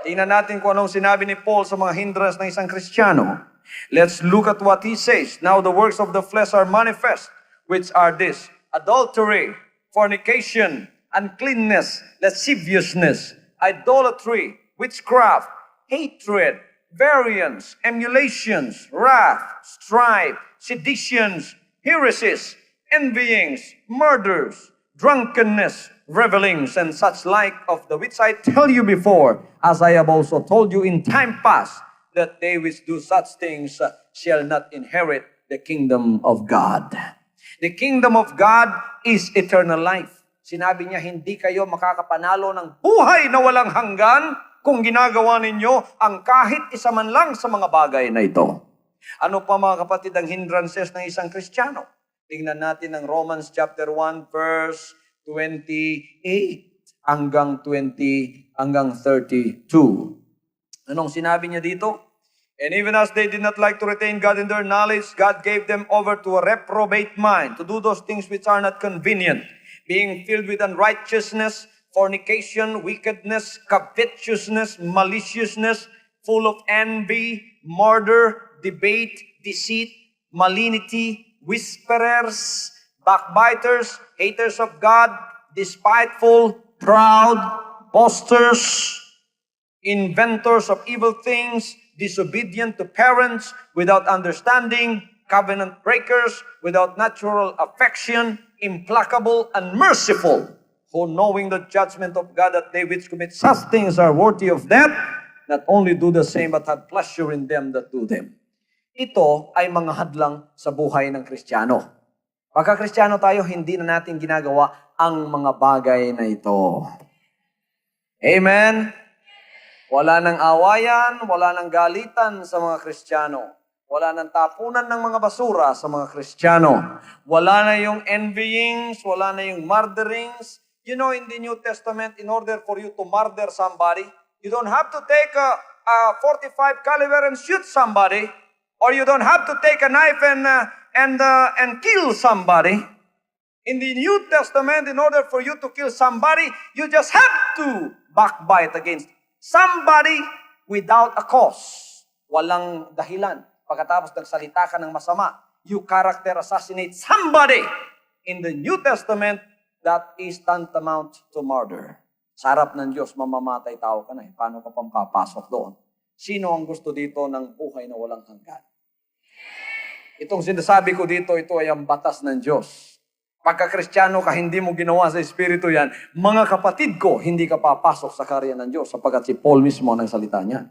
Tingnan natin kung anong sinabi ni Paul sa mga hindrance ng isang Kristiyano. Let's look at what he says. Now the works of the flesh are manifest, which are this: adultery, fornication, uncleanness, lasciviousness, idolatry, witchcraft, hatred, variance, emulations, wrath, strife, seditions, heresies, envyings, murders, drunkenness, revelings, and such like, of the which I tell you before, as I have also told you in time past, that they which do such things shall not inherit the kingdom of God. The kingdom of God is eternal life. Sinabi niya, hindi kayo makakapanalo ng buhay na walang hanggan kung ginagawa ninyo ang kahit isa man lang sa mga bagay na ito. Ano pa mga kapatid ang hindrances ng isang Kristiyano? Tingnan natin ang Romans chapter 1 verse 28 hanggang 32. Anong sinabi niya dito? And even as they did not like to retain God in their knowledge, God gave them over to a reprobate mind to do those things which are not convenient, being filled with unrighteousness, fornication, wickedness, covetousness, maliciousness, full of envy, murder, debate, deceit, malignity, whisperers, backbiters, haters of God, despiteful, proud, boasters, inventors of evil things, disobedient to parents, without understanding, covenant breakers, without natural affection, implacable, unmerciful, who knowing the judgment of God that they which commit such things are worthy of death, not only do the same but have pleasure in them that do them. Ito ay mga hadlang sa buhay ng Kristiyano. Pagka Kristiyano tayo, hindi na natin ginagawa ang mga bagay na ito. Amen? Wala nang awayan, wala nang galitan sa mga Kristiyano. Wala nang tapunan ng mga basura sa mga Kristiyano. Wala na yung envyings, wala na yung murderings. You know, in the New Testament, in order for you to murder somebody, you don't have to take a 45 caliber and shoot somebody, or you don't have to take a knife and kill somebody. In the New Testament, in order for you to kill somebody, you just have to backbite against somebody without a cause. Walang dahilan. Pagkatapos nagsalita ka ng masama, you character assassinate somebody. In the New Testament, that is tantamount to murder. Sa harap ng Diyos, mamamatay tao ka na. Paano ka pang papasok doon? Sino ang gusto dito ng buhay na walang hanggan? Itong sinasabi ko dito, ito ay ang batas ng Diyos. Pagka Kristiyano ka, hindi mo ginawa sa Espiritu yan, mga kapatid ko, hindi ka papasok sa karya ng Diyos sapagkat si Paul mismo ang salita niya.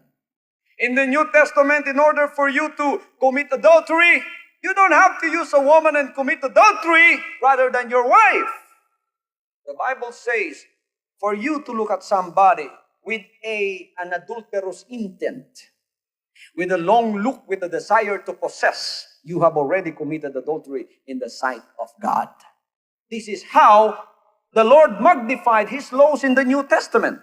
In the New Testament, in order for you to commit adultery, you don't have to use a woman and commit adultery rather than your wife. The Bible says, for you to look at somebody with an adulterous intent, with a long look, with a desire to possess, you have already committed adultery in the sight of God. This is how the Lord magnified His laws in the New Testament.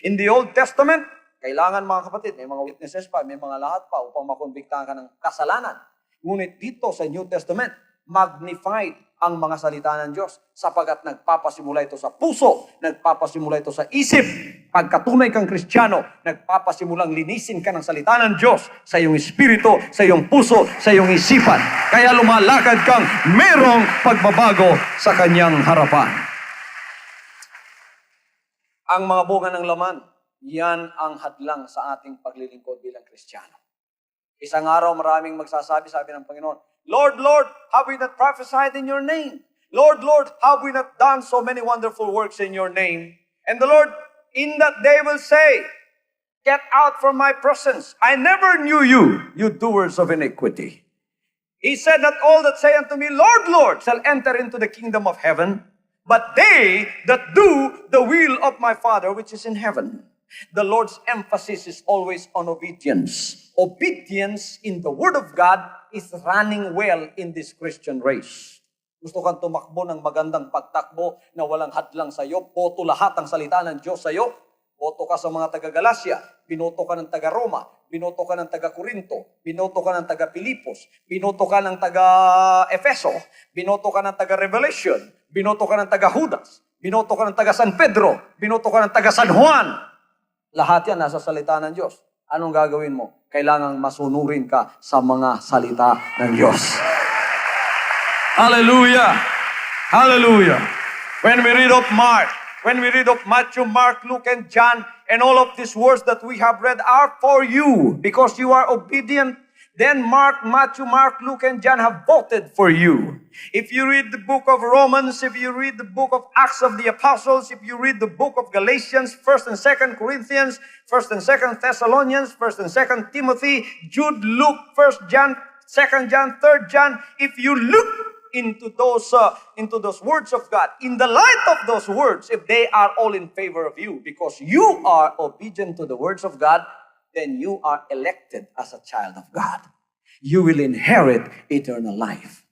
In the Old Testament, kailangan mga kapatid, may mga witnesses pa, may mga lahat pa upang makonbiktahan ka ng kasalanan. Ngunit dito sa New Testament, magnified ang mga salita ng Diyos sapagat nagpapasimula ito sa puso, nagpapasimula ito sa isip. Pagkatunay kang Kristiyano, nagpapasimulang linisin ka ng salita ng Diyos sa iyong espiritu, sa iyong puso, sa iyong isipan. Kaya lumalakad kang merong pagbabago sa kanyang harapan. Ang mga bunga ng laman, yan ang hadlang sa ating paglilingkod bilang Kristiyano. Isang araw maraming magsasabi, sabi ng Panginoon, Lord, Lord, have we not prophesied in your name? Lord, Lord, have we not done so many wonderful works in your name? And the Lord, in that day will say, get out from my presence. I never knew you, you doers of iniquity. He said that all that say unto me, Lord, Lord, shall enter into the kingdom of heaven, but they that do the will of my Father which is in heaven. The Lord's emphasis is always on obedience. Obedience in the Word of God is running well in this Christian race. Gusto kang tumakbo ng magandang pagtakbo na walang hadlang sa iyo, boto lahat ang salita ng Diyos sa iyo, boto ka sa mga taga-Galacia, binoto ka ng taga-Roma, binoto ka ng taga-Corinto, binoto ka ng taga-Pilipos, binoto ka ng taga-Efeso, binoto ka ng taga-Revelation, binoto ka ng taga-Judas, binoto ka ng taga-San Pedro, binoto ka ng taga-San Juan. Lahat yan nasa salita ng Diyos. Anong gagawin mo? Kailangang masunurin ka sa mga salita ng Diyos. Hallelujah! Hallelujah! When we read of Mark, when we read of Matthew, Mark, Luke, and John, and all of these words that we have read are for you because you are obedient, then Mark, Matthew, Mark, Luke, and John have voted for you. If you read the book of Romans, if you read the book of Acts of the Apostles, if you read the book of Galatians, 1st and 2nd Corinthians, 1st and 2nd Thessalonians, 1st and 2nd Timothy, Jude, Luke, 1st John, 2nd John, 3rd John, if you look into those words of God, in the light of those words, if they are all in favor of you, because you are obedient to the words of God, then you are elected as a child of God. You will inherit eternal life.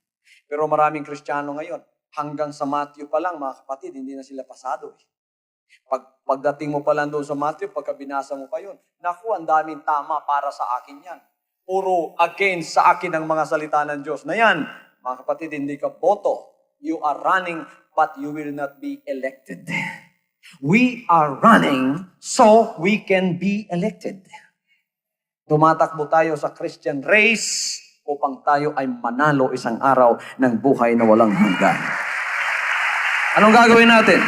Pero maraming Kristiyano ngayon, hanggang sa Matthew pa lang, mga kapatid, hindi na sila pasado. Pagdating mo pa lang doon sa Matthew, pagka binasa mo pa yun, naku, ang daming tama para sa akin yan. Puro against sa akin ang mga salita ng Diyos na yan. Mga kapatid, hindi ka boto. You are running, but you will not be elected. We are running so we can be elected. Tumatakbo tayo sa Christian race upang tayo ay manalo isang araw ng buhay na walang hanggan. Anong gagawin natin?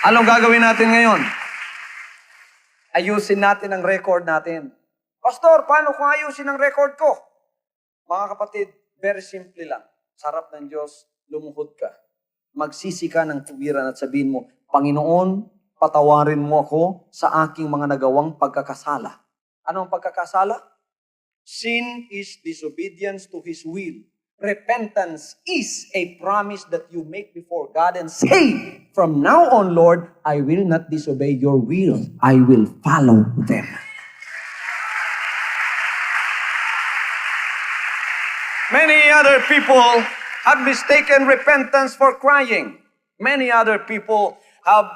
Anong gagawin natin ngayon? Ayusin natin ang record natin. Pastor, paano kung ayusin ang record ko? Mga kapatid, very simple lang. Sarap ng Diyos, lumuhod ka. Magsisi ka ng tuwiran at sabihin mo, Panginoon, patawarin mo ako sa aking mga nagawang pagkakasala. Anong pagkakasala? Sin is disobedience to His will. Repentance is a promise that you make before God and say, from now on, Lord, I will not disobey your will. I will follow them. Many other people have mistaken repentance for crying. Many other people have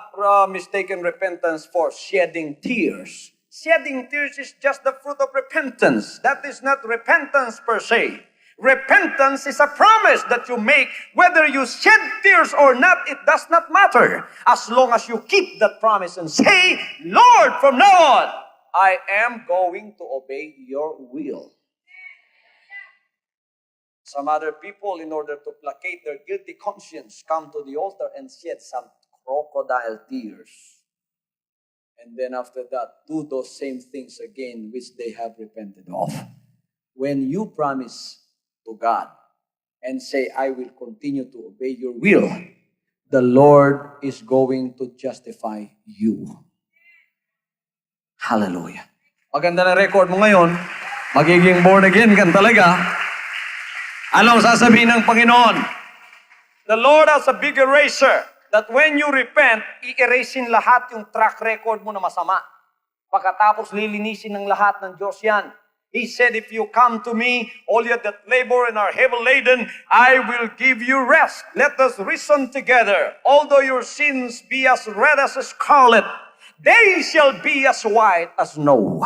mistaken repentance for shedding tears. Shedding tears is just the fruit of repentance. That is not repentance per se. Repentance is a promise that you make. Whether you shed tears or not, it does not matter. As long as you keep that promise and say, Lord, from now on, I am going to obey your will. Some other people, in order to placate their guilty conscience, come to the altar and shed some crocodile tears. And then after that, do those same things again which they have repented of. When you promise to God and say, I will continue to obey your will, the Lord is going to justify you. Hallelujah. Maganda na record mo ngayon, magiging born again ka talaga. Anong sasabihin ng Panginoon? The Lord has a big eraser that when you repent, i-erasin lahat yung track record mo na masama. Pagkatapos lilinisin ng lahat ng Diyos yan. He said, if you come to me, all you that labor and are heavy laden, I will give you rest. Let us reason together. Although your sins be as red as scarlet, they shall be as white as snow.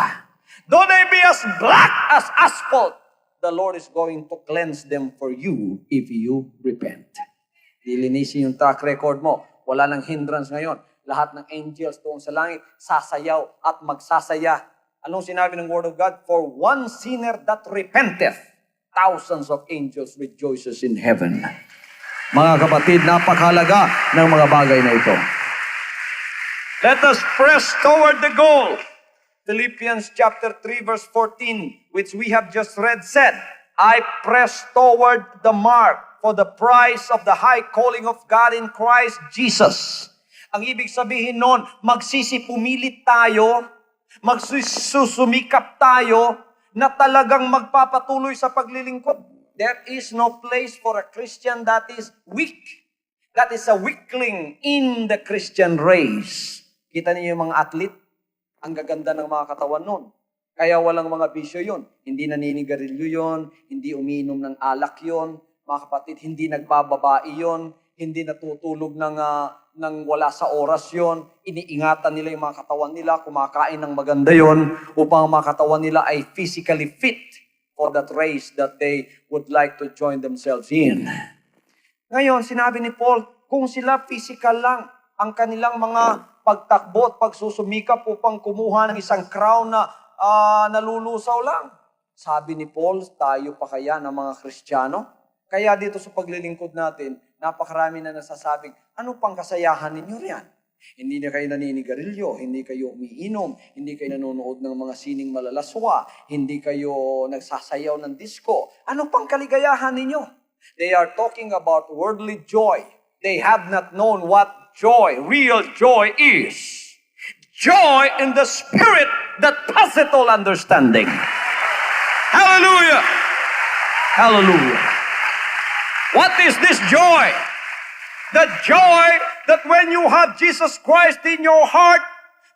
Though they be as black as asphalt, the Lord is going to cleanse them for you if you repent. Lilinisin yung track record mo. Wala nang hindrance ngayon. Lahat ng angels doon sa langit, sasayaw at magsasaya. Anong sinabi ng Word of God? For one sinner that repenteth, thousands of angels rejoices in heaven. Mga kapatid, napakahalaga ng mga bagay na ito. Let us press toward the goal. Philippians chapter 3 verse 14, which we have just read, said, I press toward the mark for the prize of the high calling of God in Christ Jesus. Ang ibig sabihin nun, magsisipumilit tayo, magsusumikap tayo na talagang magpapatuloy sa paglilingkod. There is no place for a Christian that is weak. That is a weakling in the Christian race. Kita niyo yung mga athlete? Ang gaganda ng mga katawan nun. Kaya walang mga bisyo yun. Hindi naninigarilyo yun, hindi umiinom ng alak yun, mga kapatid, hindi nagbababae yun, hindi natutulog ng wala sa oras yon, iniingatan nila yung mga katawan nila, kumakain ng maganda yon, upang ang mga katawan nila ay physically fit for that race that they would like to join themselves in. Ngayon, sinabi ni Paul, kung sila physical lang, ang kanilang mga pagtakbo at pagsusumikap upang kumuha ng isang crown na nalulusaw lang. Sabi ni Paul, tayo pa kaya ng mga Kristiyano? Kaya dito sa paglilingkod natin, napakarami na nasasabing, ano pang kasayahan ninyo riyan? Hindi na kayo naninigarilyo, hindi kayo umiinom, hindi kayo nanonood ng mga sining malalaswa, hindi kayo nagsasayaw ng disco. Ano pang kaligayahan ninyo? They are talking about worldly joy. They have not known what joy, real joy is. Joy in the Spirit that passeth all understanding. Hallelujah! Hallelujah! What is this joy? The joy that when you have Jesus Christ in your heart,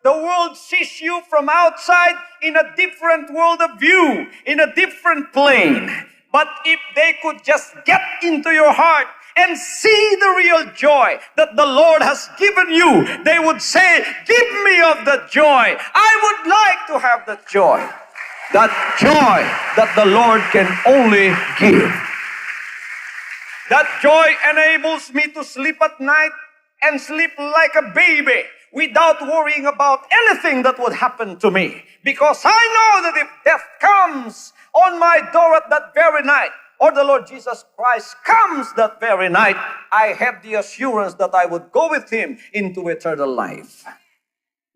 the world sees you from outside in a different world of view, in a different plane. But if they could just get into your heart and see the real joy that the Lord has given you, they would say, give me of the joy. I would like to have that joy. That joy that the Lord can only give. That joy enables me to sleep at night and sleep like a baby without worrying about anything that would happen to me. Because I know that if death comes on my door at that very night, or the Lord Jesus Christ comes that very night, I have the assurance that I would go with Him into eternal life.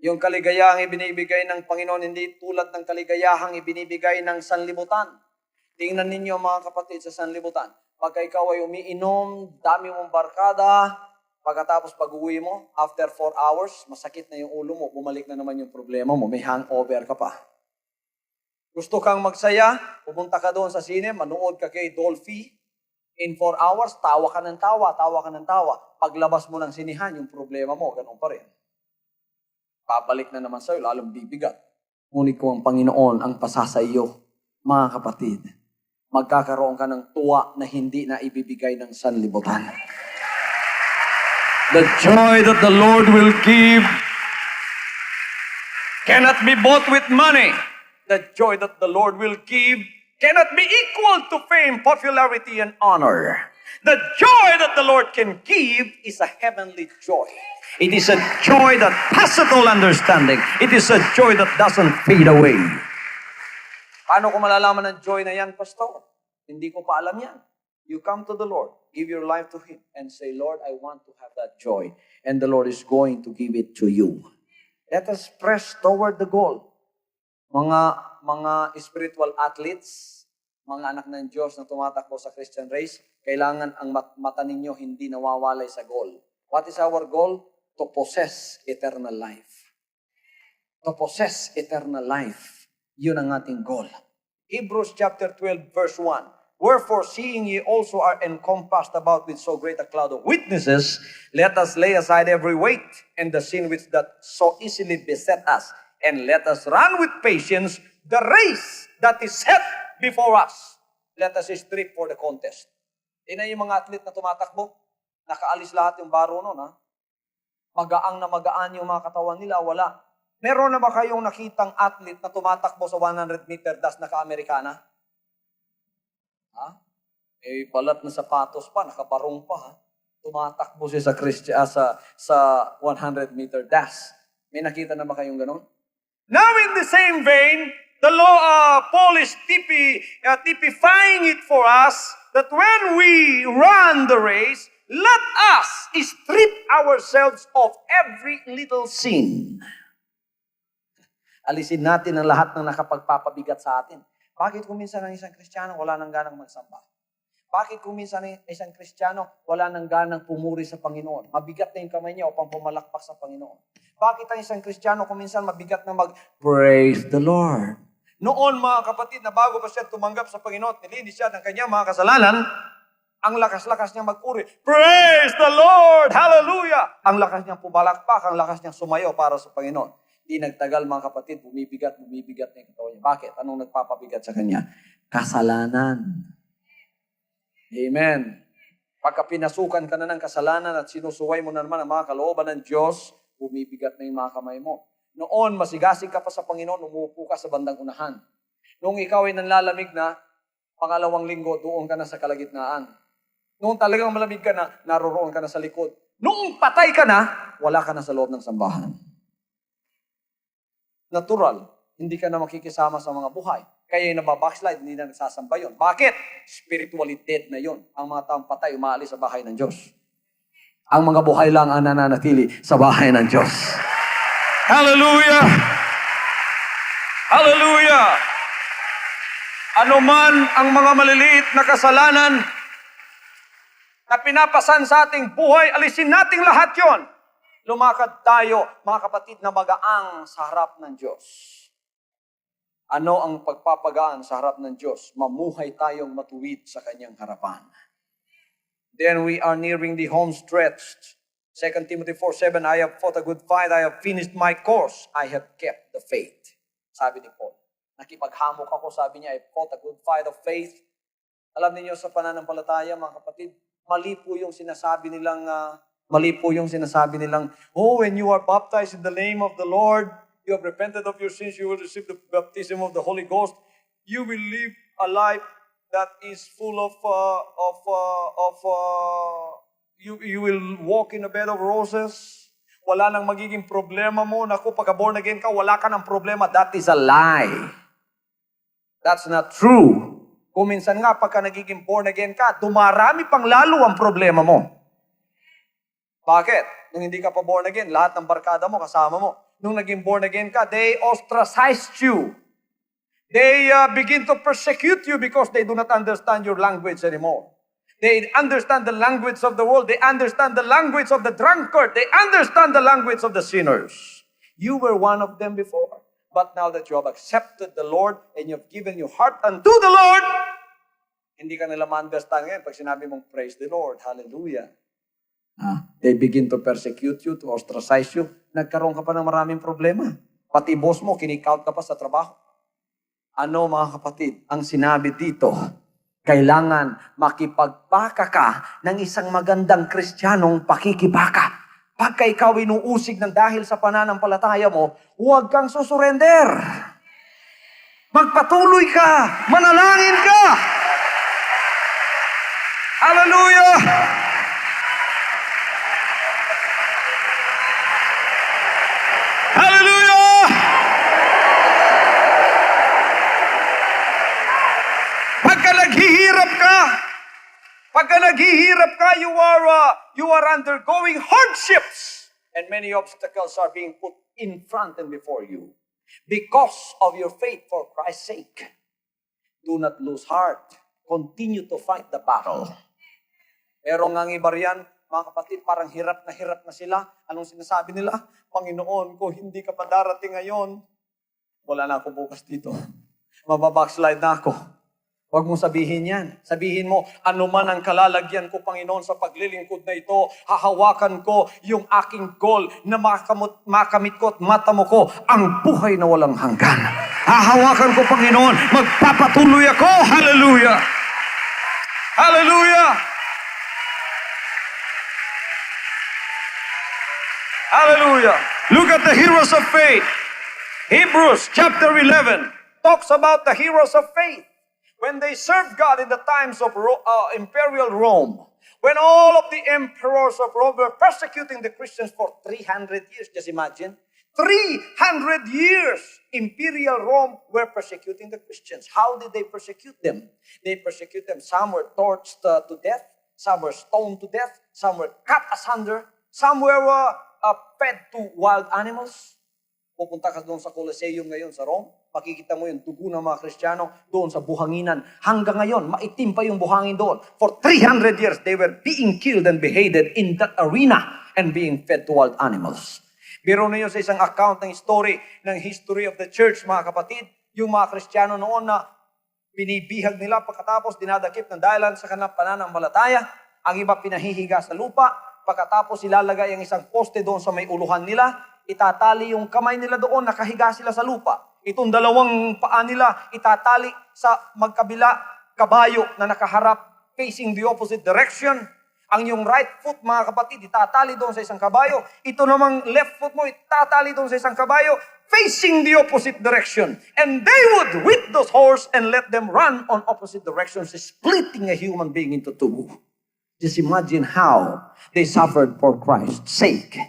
Yung kaligayahang ibinibigay ng Panginoon, hindi tulad ng kaligayahang ibinibigay ng sanlibutan. Tingnan ninyo mga kapatid sa sanlibutan. Pagka ikaw ay umiinom, dami mong barkada, pagkatapos pag-uwi mo, after 4 hours, masakit na yung ulo mo, bumalik na naman yung problema mo, may hangover ka pa. Gusto kang magsaya, pumunta ka doon sa sine, manood ka kay Dolphy, in 4 hours, tawa ka ng tawa, tawa ka ng tawa. Paglabas mo ng sinihan, yung problema mo, ganun pa rin. Babalik na naman sa'yo, lalong bibigat. Ngunit kung ang Panginoon ang pasasayo, mga kapatid, magkakaroon ka ng tuwa na hindi na ibibigay ng sanlibutan. The joy that the Lord will give cannot be bought with money. The joy that the Lord will give cannot be equal to fame, popularity, and honor. The joy that the Lord can give is a heavenly joy. It is a joy that passeth all understanding. It is a joy that doesn't fade away. Paano ko malalaman ng joy na yan, Pastor? Hindi ko pa alam yan. You come to the Lord, give your life to Him, and say, Lord, I want to have that joy. And the Lord is going to give it to you. Let us press toward the goal. Mga spiritual athletes, mga anak ng Diyos na tumatakbo sa Christian race, kailangan ang mata ninyo hindi nawawalay sa goal. What is our goal? To possess eternal life. To possess eternal life. Yun ang ating goal. Hebrews chapter 12 verse 1. Wherefore, seeing ye also are encompassed about with so great a cloud of witnesses, let us lay aside every weight and the sin which that so easily beset us, And let us run with patience the race that is set before us. Let us strip for the contest. Tingnan yung mga athlete na tumatakbo. Nakaalis lahat yung baro nun, ha? Magaang na magaan yung mga katawan nila, wala. Meron na ba kayong nakitang athlete na tumatakbo sa 100-meter dash naka-Amerikana? Ha? Eh, balat na sapatos pa, nakabarong pa, ha? Tumatakbo siya sa 100-meter dash. May nakita na ba kayong ganon? Now in the same vein, Paul is typifying it for us that when we run the race, let us strip ourselves of every little sin. Alisin natin ang lahat ng nakapagpapabigat sa atin. Bakit kung minsan ang isang Kristiyano wala nang ganang magsamba? Bakit kung minsan ang isang Kristiyano wala nang ganang pumuri sa Panginoon? Mabigat na yung kamay niya upang pumalakpak sa Panginoon. Bakit ang isang Kristiyano kung minsan mabigat na praise the Lord? Noon mga kapatid, na bago pa siya tumanggap sa Panginoon, nilinis siya ng kanyang mga kasalanan, ang lakas-lakas niya magpuri, praise the Lord! Hallelujah! Ang lakas niyang pumalakpak, ang lakas niyang sumayo para sa Panginoon. Di nagtagal mga kapatid, bumibigat na yung katawan niya. Bakit? Anong nagpapabigat sa kanya? Kasalanan. Amen. Pagka pinasukan ka na ng kasalanan at sinusuway mo na naman ang mga kalooban ng Diyos, bumibigat na yung mga kamay mo. Noon, masigasig ka pa sa Panginoon, umuupo ka sa bandang unahan. Noong ikaw ay nanlalamig na, pangalawang linggo, doon ka na sa kalagitnaan. Noong talagang malamig ka na, naroroon ka na sa likod. Noong patay ka na, wala ka na sa loob ng sambahan. Natural, hindi ka na makikisama sa mga buhay. Kaya yung nababackslide, hindi na nagsasamba yun. Bakit? Spiritually dead na yun. Ang mga taong patay, umaalis sa bahay ng Diyos. Ang mga buhay lang ang nananatili sa bahay ng Diyos. Hallelujah! Hallelujah! Ano man ang mga maliliit na kasalanan na pinapasan sa ating buhay, alisin nating lahat yon. Lumakad tayo, mga kapatid, na magaang sa harap ng Diyos. Ano ang pagpapagaan sa harap ng Diyos? Mamuhay tayong matuwid sa Kanyang harapan. Then we are nearing the home stretch. 2 Timothy 4:7, I have fought a good fight, I have finished my course, I have kept the faith. Sabi ni Paul. Nakipaghamok ako, sabi niya, I fought a good fight of faith. Alam niyo sa pananampalataya, mga kapatid, mali po yung sinasabi nilang, oh, when you are baptized in the name of the Lord, you have repented of your sins, you will receive the baptism of the Holy Ghost, you will live a life that is full of you will walk in a bed of roses. Wala nang magiging problema mo. Naku, pagka born again ka, wala ka ng problema. That is a lie. That's not true. Kung minsan nga, pagka nagiging born again ka, dumarami pang lalo ang problema mo. Bakit? Nung hindi ka pa born again, lahat ng barkada mo, kasama mo. Nung naging born again ka, they ostracized you. They begin to persecute you because they do not understand your language anymore. They understand the language of the world. They understand the language of the drunkard. They understand the language of the sinners. You were one of them before. But now that you have accepted the Lord and you have given your heart unto the Lord, hindi ka nila ma-understand ngayon pag sinabi mong praise the Lord. Hallelujah. They begin to persecute you, to ostracize you. Nagkaroon ka pa ng maraming problema. Pati boss mo, kinik-out ka pa sa trabaho. Ano mga kapatid, ang sinabi dito, kailangan makipagpaka ka ng isang magandang Kristiyanong pakikibaka. Pagka ikaw inuusig ng dahil sa pananampalataya mo, huwag kang susurrender. Magpatuloy ka, manalangin ka. Hallelujah! Hallelujah! Pagka naghihirap ka, you are undergoing hardships. And many obstacles are being put in front and before you. Because of your faith for Christ's sake. Do not lose heart. Continue to fight the battle. Pero nga iba riyan, mga kapatid, parang hirap na sila. Anong sinasabi nila? Panginoon, kung hindi ka pa darating ngayon, wala na ako bukas dito. Mababackslide na ako. Huwag mong sabihin yan. Sabihin mo, ano man ang kalalagyan ko, Panginoon, sa paglilingkod na ito, hahawakan ko yung aking goal na makamit ko at matamo ko ang buhay na walang hanggan. Hahawakan ko, Panginoon, magpapatuloy ako. Hallelujah! Hallelujah! Hallelujah! Look at the heroes of faith. Hebrews chapter 11 talks about the heroes of faith. When they served God in the times of imperial Rome, when all of the emperors of Rome were persecuting the Christians for 300 years, just imagine, 300 years, imperial Rome were persecuting the Christians. How did they persecute them? They persecuted them. Some were torched to death, some were stoned to death, some were cut asunder, some were fed to wild animals. Pupunta ka doon sa Colosseum ngayon sa Rome, makikita mo yung dugo ng mga Kristiyano doon sa buhanginan. Hanggang ngayon, maitim pa yung buhangin doon. For 300 years, they were being killed and beheaded in that arena and being fed to wild animals. Biro na yun sa isang account ng history of the church, mga kapatid, yung mga Kristiyano noon na binibihag nila pagkatapos dinadakip ng dahilan sa kanilang pananampalataya. Ang iba pinahihiga sa lupa, pagkatapos ilalagay ang isang poste doon sa may uluhan nila, itatali yung kamay nila doon, nakahiga sila sa lupa. Itong dalawang paa nila, itatali sa magkabila kabayo na nakaharap facing the opposite direction. Ang yung right foot, mga kapatid, itatali doon sa isang kabayo. Ito namang left foot mo, itatali doon sa isang kabayo facing the opposite direction. And they would whip those horse and let them run on opposite directions, splitting a human being into two. Just imagine how they suffered for Christ's sake.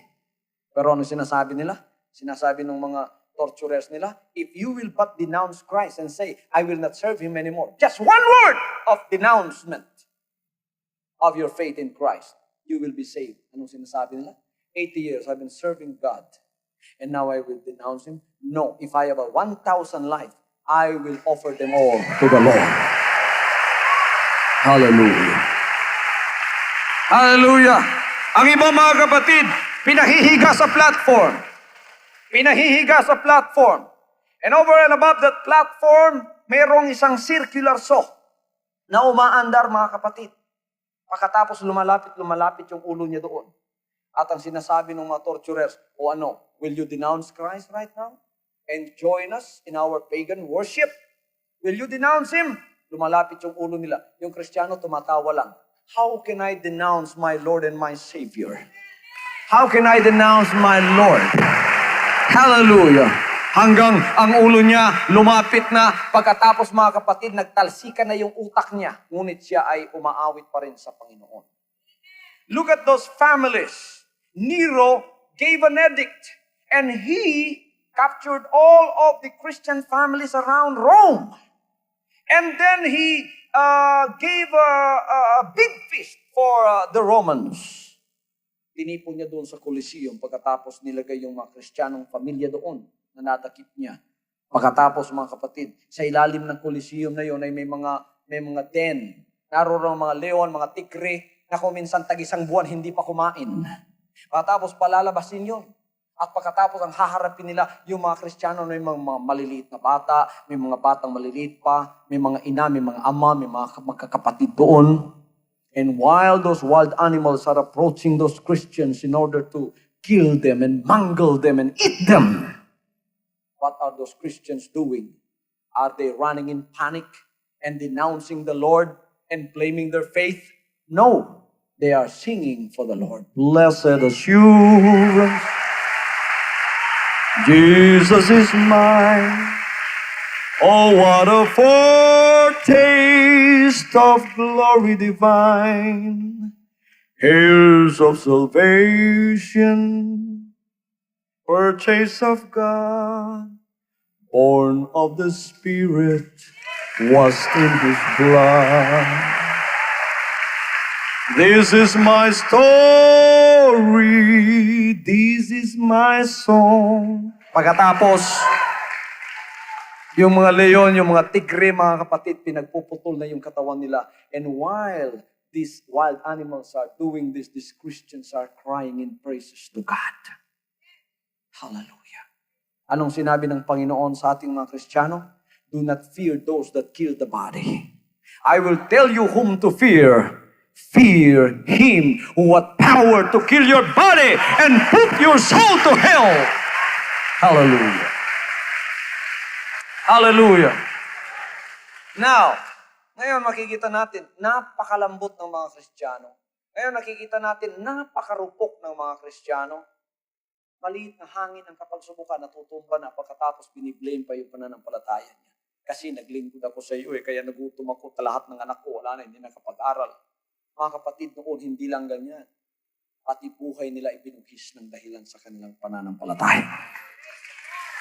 Pero ano sinasabi nila? Sinasabi ng mga torturers nila, if you will but denounce Christ and say, I will not serve Him anymore. Just one word of denouncement of your faith in Christ, you will be saved. Anong sinasabi nila? 80 years I've been serving God, and now I will denounce Him. No, if I have a 1,000 life, I will offer them all to the Lord. Hallelujah. Hallelujah. Ang iba, mga kapatid, pinahihiga sa platform. Pinahihiga sa platform. And over and above that platform, mayroong isang circular saw na umaandar, mga kapatid. Pagkatapos lumalapit yung ulo niya doon. At ang sinasabi ng mga torturers, o ano, will you denounce Christ right now? And join us in our pagan worship? Will you denounce Him? Lumalapit yung ulo nila. Yung Kristiyano tumatawa lang. How can I denounce my Lord and my Savior? How can I denounce my Lord? Hallelujah! Hanggang ang ulo niya lumapit na, pagkatapos, mga kapatid, nagtalsikan na yung utak niya, ngunit siya ay umaawit pa rin sa Panginoon. Look at those families. Nero gave an edict, and he captured all of the Christian families around Rome. And then he gave a big feast for the Romans. Tinipon niya doon sa Colosseum, pagkatapos nilagay yung mga Kristiyanong pamilya doon na natakip niya. Pagkatapos, mga kapatid, sa ilalim ng Colosseum na yun ay may mga den. Naroon mga leon, mga tigre, na kung minsan tag-isang buwan hindi pa kumain. Pagkatapos palalabasin yun. At pagkatapos ang haharapin nila yung mga Kristiyano na yung mga maliliit na bata, may mga batang maliliit pa, may mga ina, may mga ama, may mga magkakapatid doon. And while those wild animals are approaching those Christians in order to kill them and mangle them and eat them, what are those Christians doing? Are they running in panic and denouncing the Lord and blaming their faith? No, they are singing for the Lord. Blessed assurance, Jesus is mine. Oh, what a foretaste of glory divine, heirs of salvation, purchase of God, born of the Spirit, washed in His blood. This is my story, this is my song. Pagkatapos, yung mga leon, yung mga tigre, mga kapatid, pinagpuputol na yung katawan nila. And while these wild animals are doing this, these Christians are crying in praises to God. Hallelujah. Anong sinabi ng Panginoon sa ating mga Kristiyano? Do not fear those that kill the body. I will tell you whom to fear. Fear him who had power to kill your body and put your soul to hell. Hallelujah. Hallelujah. Now, ngayon makikita natin, napakalambot ng mga Kristiyano. Ngayon nakikita natin, napakarupok ng mga Kristiyano. Maliit na hangin ang kapag subukan, natutumba na pagkatapos biniblame pa yung pananampalataya niya. Kasi naglingkod ako sa iyo kaya nagutom ako, lahat ng anak ko, wala na, hindi nakapag-aral. Mga kapatid noon, hindi lang ganyan. Pati buhay nila ibinuhis ng dahilan sa kanilang pananampalataya.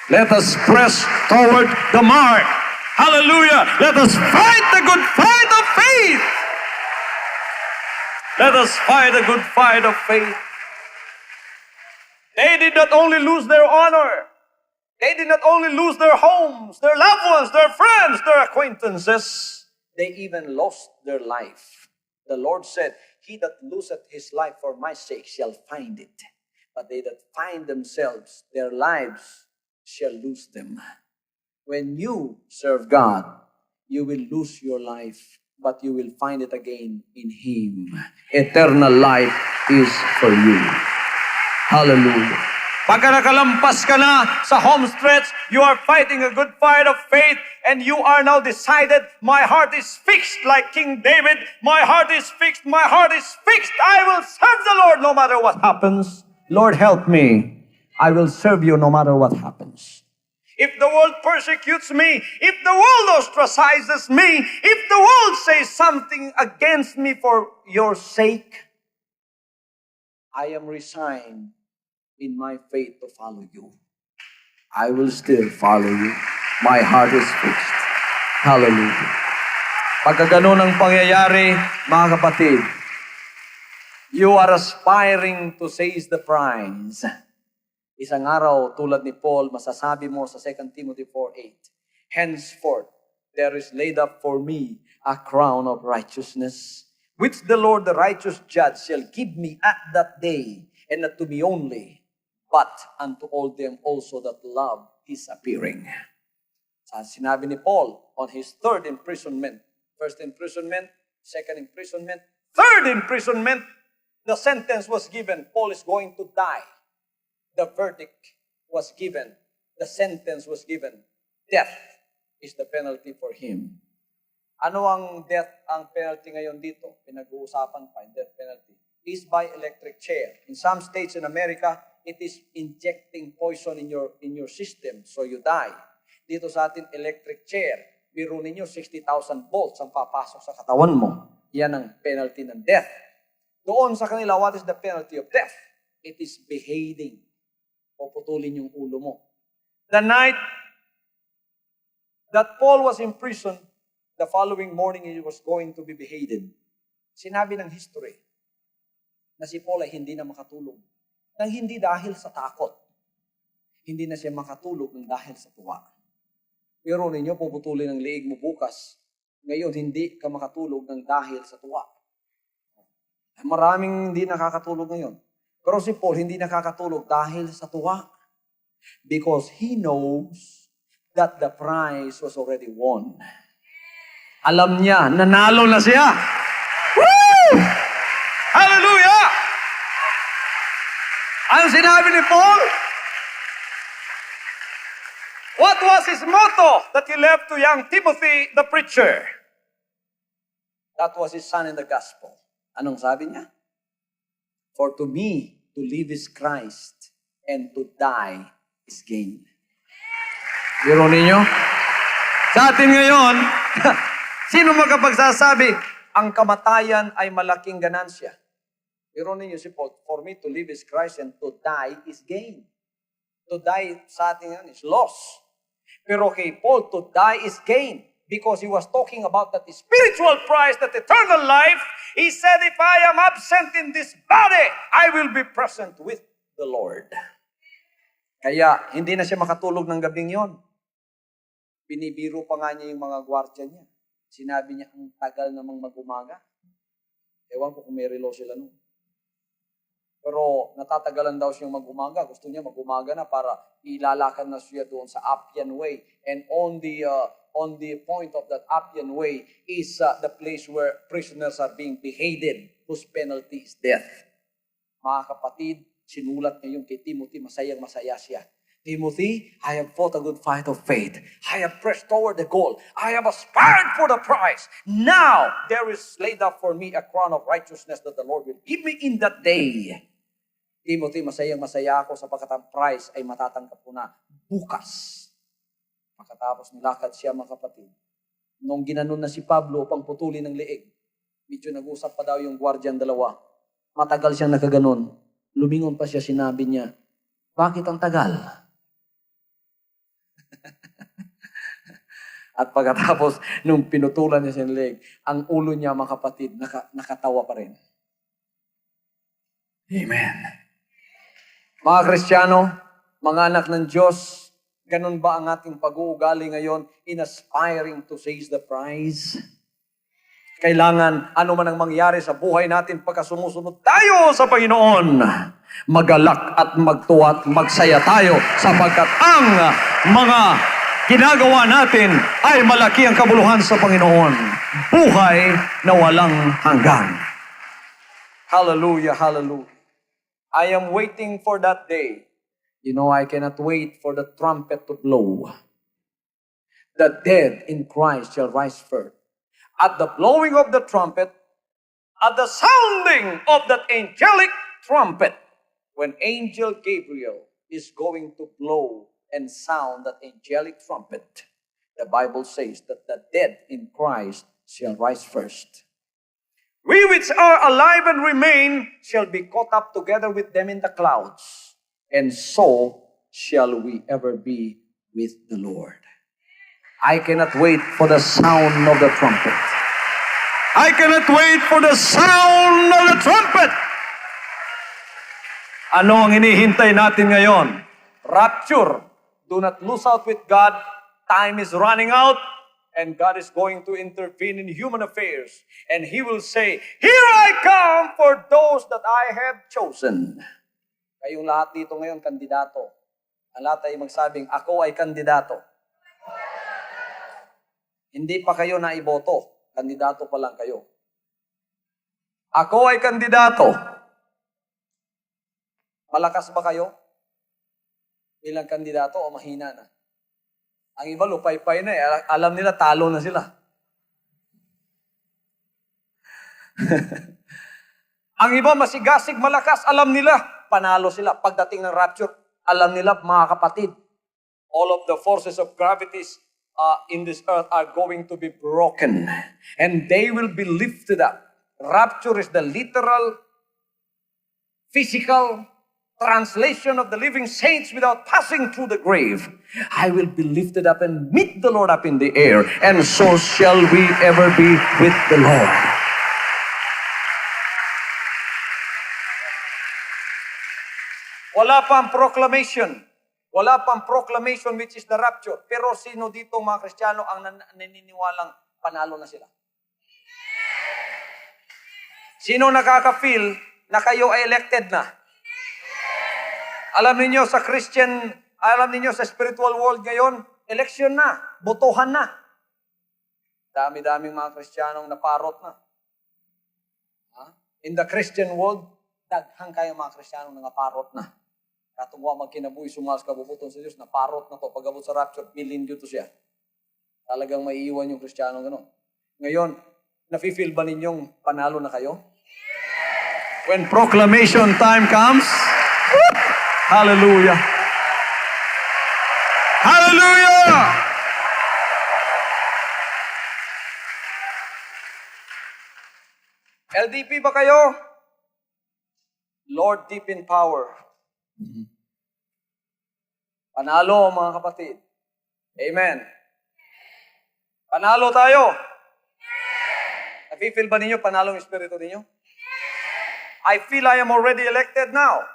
Let us press toward the mark. Hallelujah! Let us fight the good fight of faith. Let us fight the good fight of faith. They did not only lose their honor. They did not only lose their homes, their loved ones, their friends, their acquaintances. They even lost their life. The Lord said, "He that loseth his life for my sake shall find it. But they that find themselves, their lives shall lose them." When you serve God, you will lose your life, but you will find it again in Him. Eternal life is for you. Hallelujah. Pagka nakalampas ka na sa home stretch, you are fighting a good fight of faith, and you are now decided, my heart is fixed like King David. My heart is fixed. My heart is fixed. I will serve the Lord no matter what happens. Lord, help me. I will serve you no matter what happens. If the world persecutes me, if the world ostracizes me, if the world says something against me for your sake, I am resigned in my faith to follow you. I will still follow you. My heart is fixed. Hallelujah. Pagka ganun ang pangyayari, mga kapatid, you are aspiring to seize the prize. Isang araw, tulad ni Paul, masasabi mo sa 2 Timothy 4:8, henceforth, there is laid up for me a crown of righteousness, which the Lord, the righteous judge, shall give me at that day, and not to me only, but unto all them also that love His appearing. Sinabi ni Paul on his third imprisonment, first imprisonment, second imprisonment, third imprisonment, the sentence was given, Paul is going to die. The verdict was given. The sentence was given. Death is the penalty for him. Ano ang death, ang penalty ngayon dito? Pinag-uusapan pa, death penalty. Is by electric chair. In some states in America, it is injecting poison in your system, so you die. Dito sa atin, electric chair. Biro ninyo, 60,000 volts ang papasok sa katawan mo. Yan ang penalty ng death. Doon sa kanila, what is the penalty of death? It is beheading. Puputulin yung ulo mo. The night that Paul was in prison, the following morning he was going to be beheaded. Sinabi ng history na si Paul ay hindi na makatulog. Nang hindi dahil sa takot. Hindi na siya makatulog ng dahil sa tuwa. Pero ninyo, puputulin ang liig mo bukas. Ngayon, hindi ka makatulog ng dahil sa tuwa. Maraming hindi nakakatulog ngayon. Pero si Paul hindi nakakatulog dahil sa tuwa. Because he knows that the prize was already won. Alam niya, nanalo na siya. Woo! Hallelujah! Ang sinabi ni Paul, what was his motto that he left to young Timothy, the preacher? That was his son in the gospel. Anong sabi niya? For to me, to live is Christ, and to die is gain. Biro ninyo? Sa atin ngayon, sino magkapagsasabi, ang kamatayan ay malaking ganansya? Biro ninyo si Paul, for me to live is Christ, and to die is gain. To die sa atin ngayon is loss. Pero kay Paul, to die is gain. Because he was talking about that spiritual prize, that eternal life. He said, if I am absent in this body, I will be present with the Lord. Kaya, hindi na siya makatulog ng gabing yon. Binibiro pa nga niya yung mga gwardya niya. Sinabi niya, ang tagal namang mag-umaga. Ewan ko kung may relo sila nun. Pero natatagalan daw siyang mag-umaga. Gusto niya mag-umaga na para ilalakad na siya doon sa Appian Way. And on the on the point of that Appian Way is the place where prisoners are being beheaded, whose penalty is death. Mga kapatid, sinulat niya yung kay Timothy, masayang masaya siya. Timothy, I have fought a good fight of faith. I have pressed toward the goal. I have aspired for the prize. Now, there is laid up for me a crown of righteousness that the Lord will give me in that day. Timothy, masayang masaya ako sapagkat ang prize ay matatanggap ko na bukas. Makatapos nilakad siya, mga kapatid. Nung ginanon na si Pablo upang putulin ng leeg, medyo nag-usap pa daw yung gwardiyan dalawa. Matagal siyang nakaganon. Lumingon pa siya, sinabi niya, bakit ang tagal? At pagkatapos, nung pinutulan niya siyang leeg, ang ulo niya, mga kapatid, nakatawa pa rin. Amen. Mga Kristiyano, mga anak ng Diyos, ganun ba ang ating pag-uugali ngayon in aspiring to seize the prize? Kailangan, ano man ang mangyari sa buhay natin pagka sumusunod tayo sa Panginoon, magalak at magtuwa at magsaya tayo sapagkat ang mga ginagawa natin ay malaki ang kabuluhan sa Panginoon. Buhay na walang hanggan. Hallelujah, hallelujah. I am waiting for that day. You know, I cannot wait for the trumpet to blow. The dead in Christ shall rise first. At the blowing of the trumpet, at the sounding of that angelic trumpet, when angel Gabriel is going to blow and sound that angelic trumpet, the Bible says that the dead in Christ shall rise first. We which are alive and remain shall be caught up together with them in the clouds, and so shall we ever be with the Lord. I cannot wait for the sound of the trumpet. I cannot wait for the sound of the trumpet. Ano ang hinihintay natin ngayon? Rapture. Do not lose out with God. Time is running out. And God is going to intervene in human affairs. And He will say, here I come for those that I have chosen. Kayong lahat dito ngayon, kandidato. Ang lahat ay magsabing, ako ay kandidato. Hindi pa kayo naiboto. Kandidato pa lang kayo. Ako ay kandidato. Malakas ba kayo? Bilang kandidato o mahina na? Ang iba lupay-pay na eh. Alam nila talo na sila. Ang iba masigasig, malakas. Alam nila, panalo sila. Pagdating ng rapture, alam nila, mga kapatid, all of the forces of gravities in this earth are going to be broken. And they will be lifted up. Rapture is the literal, physical translation of the living saints without passing through the grave. I will be lifted up and meet the Lord up in the air. And so shall we ever be with the Lord. Wala pang proclamation. Wala pang proclamation which is the rapture. Pero sino dito mga Kristiyano ang naniniwalang panalo na sila? Sino nakaka-feel na kayo ay elected na? Alam niyo sa Christian, alam niyo sa spiritual world ngayon, election na, botohan na. Dami-daming mga Kristiyanong naparot na. In the Christian world, daghang kayo mga Kristiyanong naparot na. Katungwa magkinabuhi, sumas kabubuton sa Diyos, naparot na to. Pag-abot sa rapture, bilin dito siya. Talagang maiiwan yung Kristiyanong gano'n. Ngayon, nafe-feel ba ninyong panalo na kayo? When proclamation time comes, hallelujah! Hallelujah! LDP ba kayo? Lord deep in power. Panalo, mga kapatid. Amen. Panalo tayo. Nafe-feel ba ninyo panalo ang espiritu ninyo? I feel I am already elected now.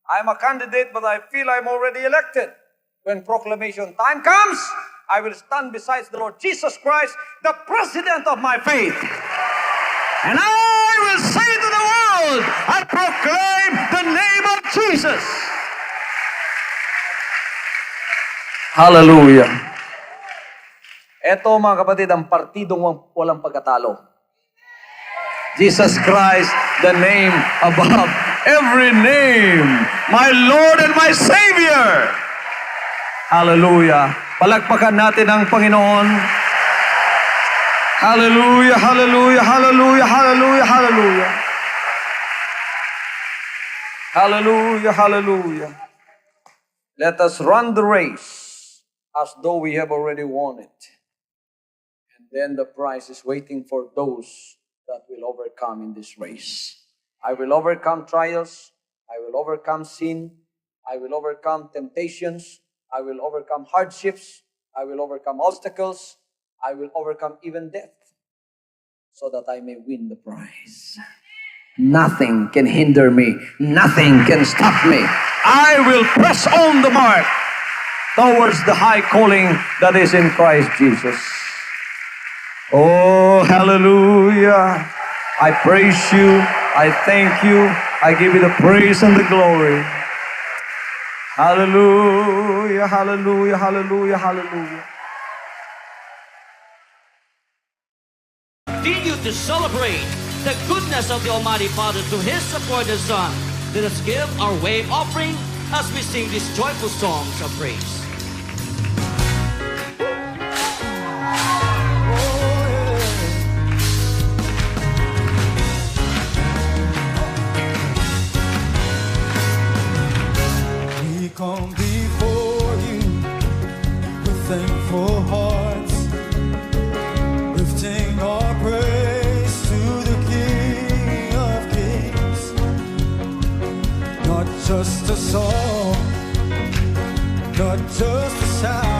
I am a candidate, but I feel I am already elected. When proclamation time comes, I will stand beside the Lord Jesus Christ, the president of my faith. And I will say to the world, I proclaim the name of Jesus. Hallelujah. Ito mga kapatid, ang partidong walang pagkatalo. Jesus Christ, the name above every name. My Lord and my Savior. Hallelujah. Palakpakan natin ang Panginoon. Hallelujah, hallelujah, hallelujah, hallelujah, hallelujah. Hallelujah, hallelujah. Let us run the race as though we have already won it. And then the prize is waiting for those that will overcome in this race. I will overcome trials. I will overcome sin. I will overcome temptations. I will overcome hardships. I will overcome obstacles. I will overcome even death so that I may win the prize. Nothing can hinder me. Nothing can stop me. I will press on the mark towards the high calling that is in Christ Jesus. Oh, hallelujah. I praise you. I thank you. I give you the praise and the glory. Hallelujah, hallelujah, hallelujah, hallelujah. Continue to celebrate the goodness of the Almighty Father to His appointed Son. Let us give our wave offering as we sing these joyful songs of praise. We come before you with thankful hearts, lifting our praise to the King of Kings. Not just a song, not just a sound.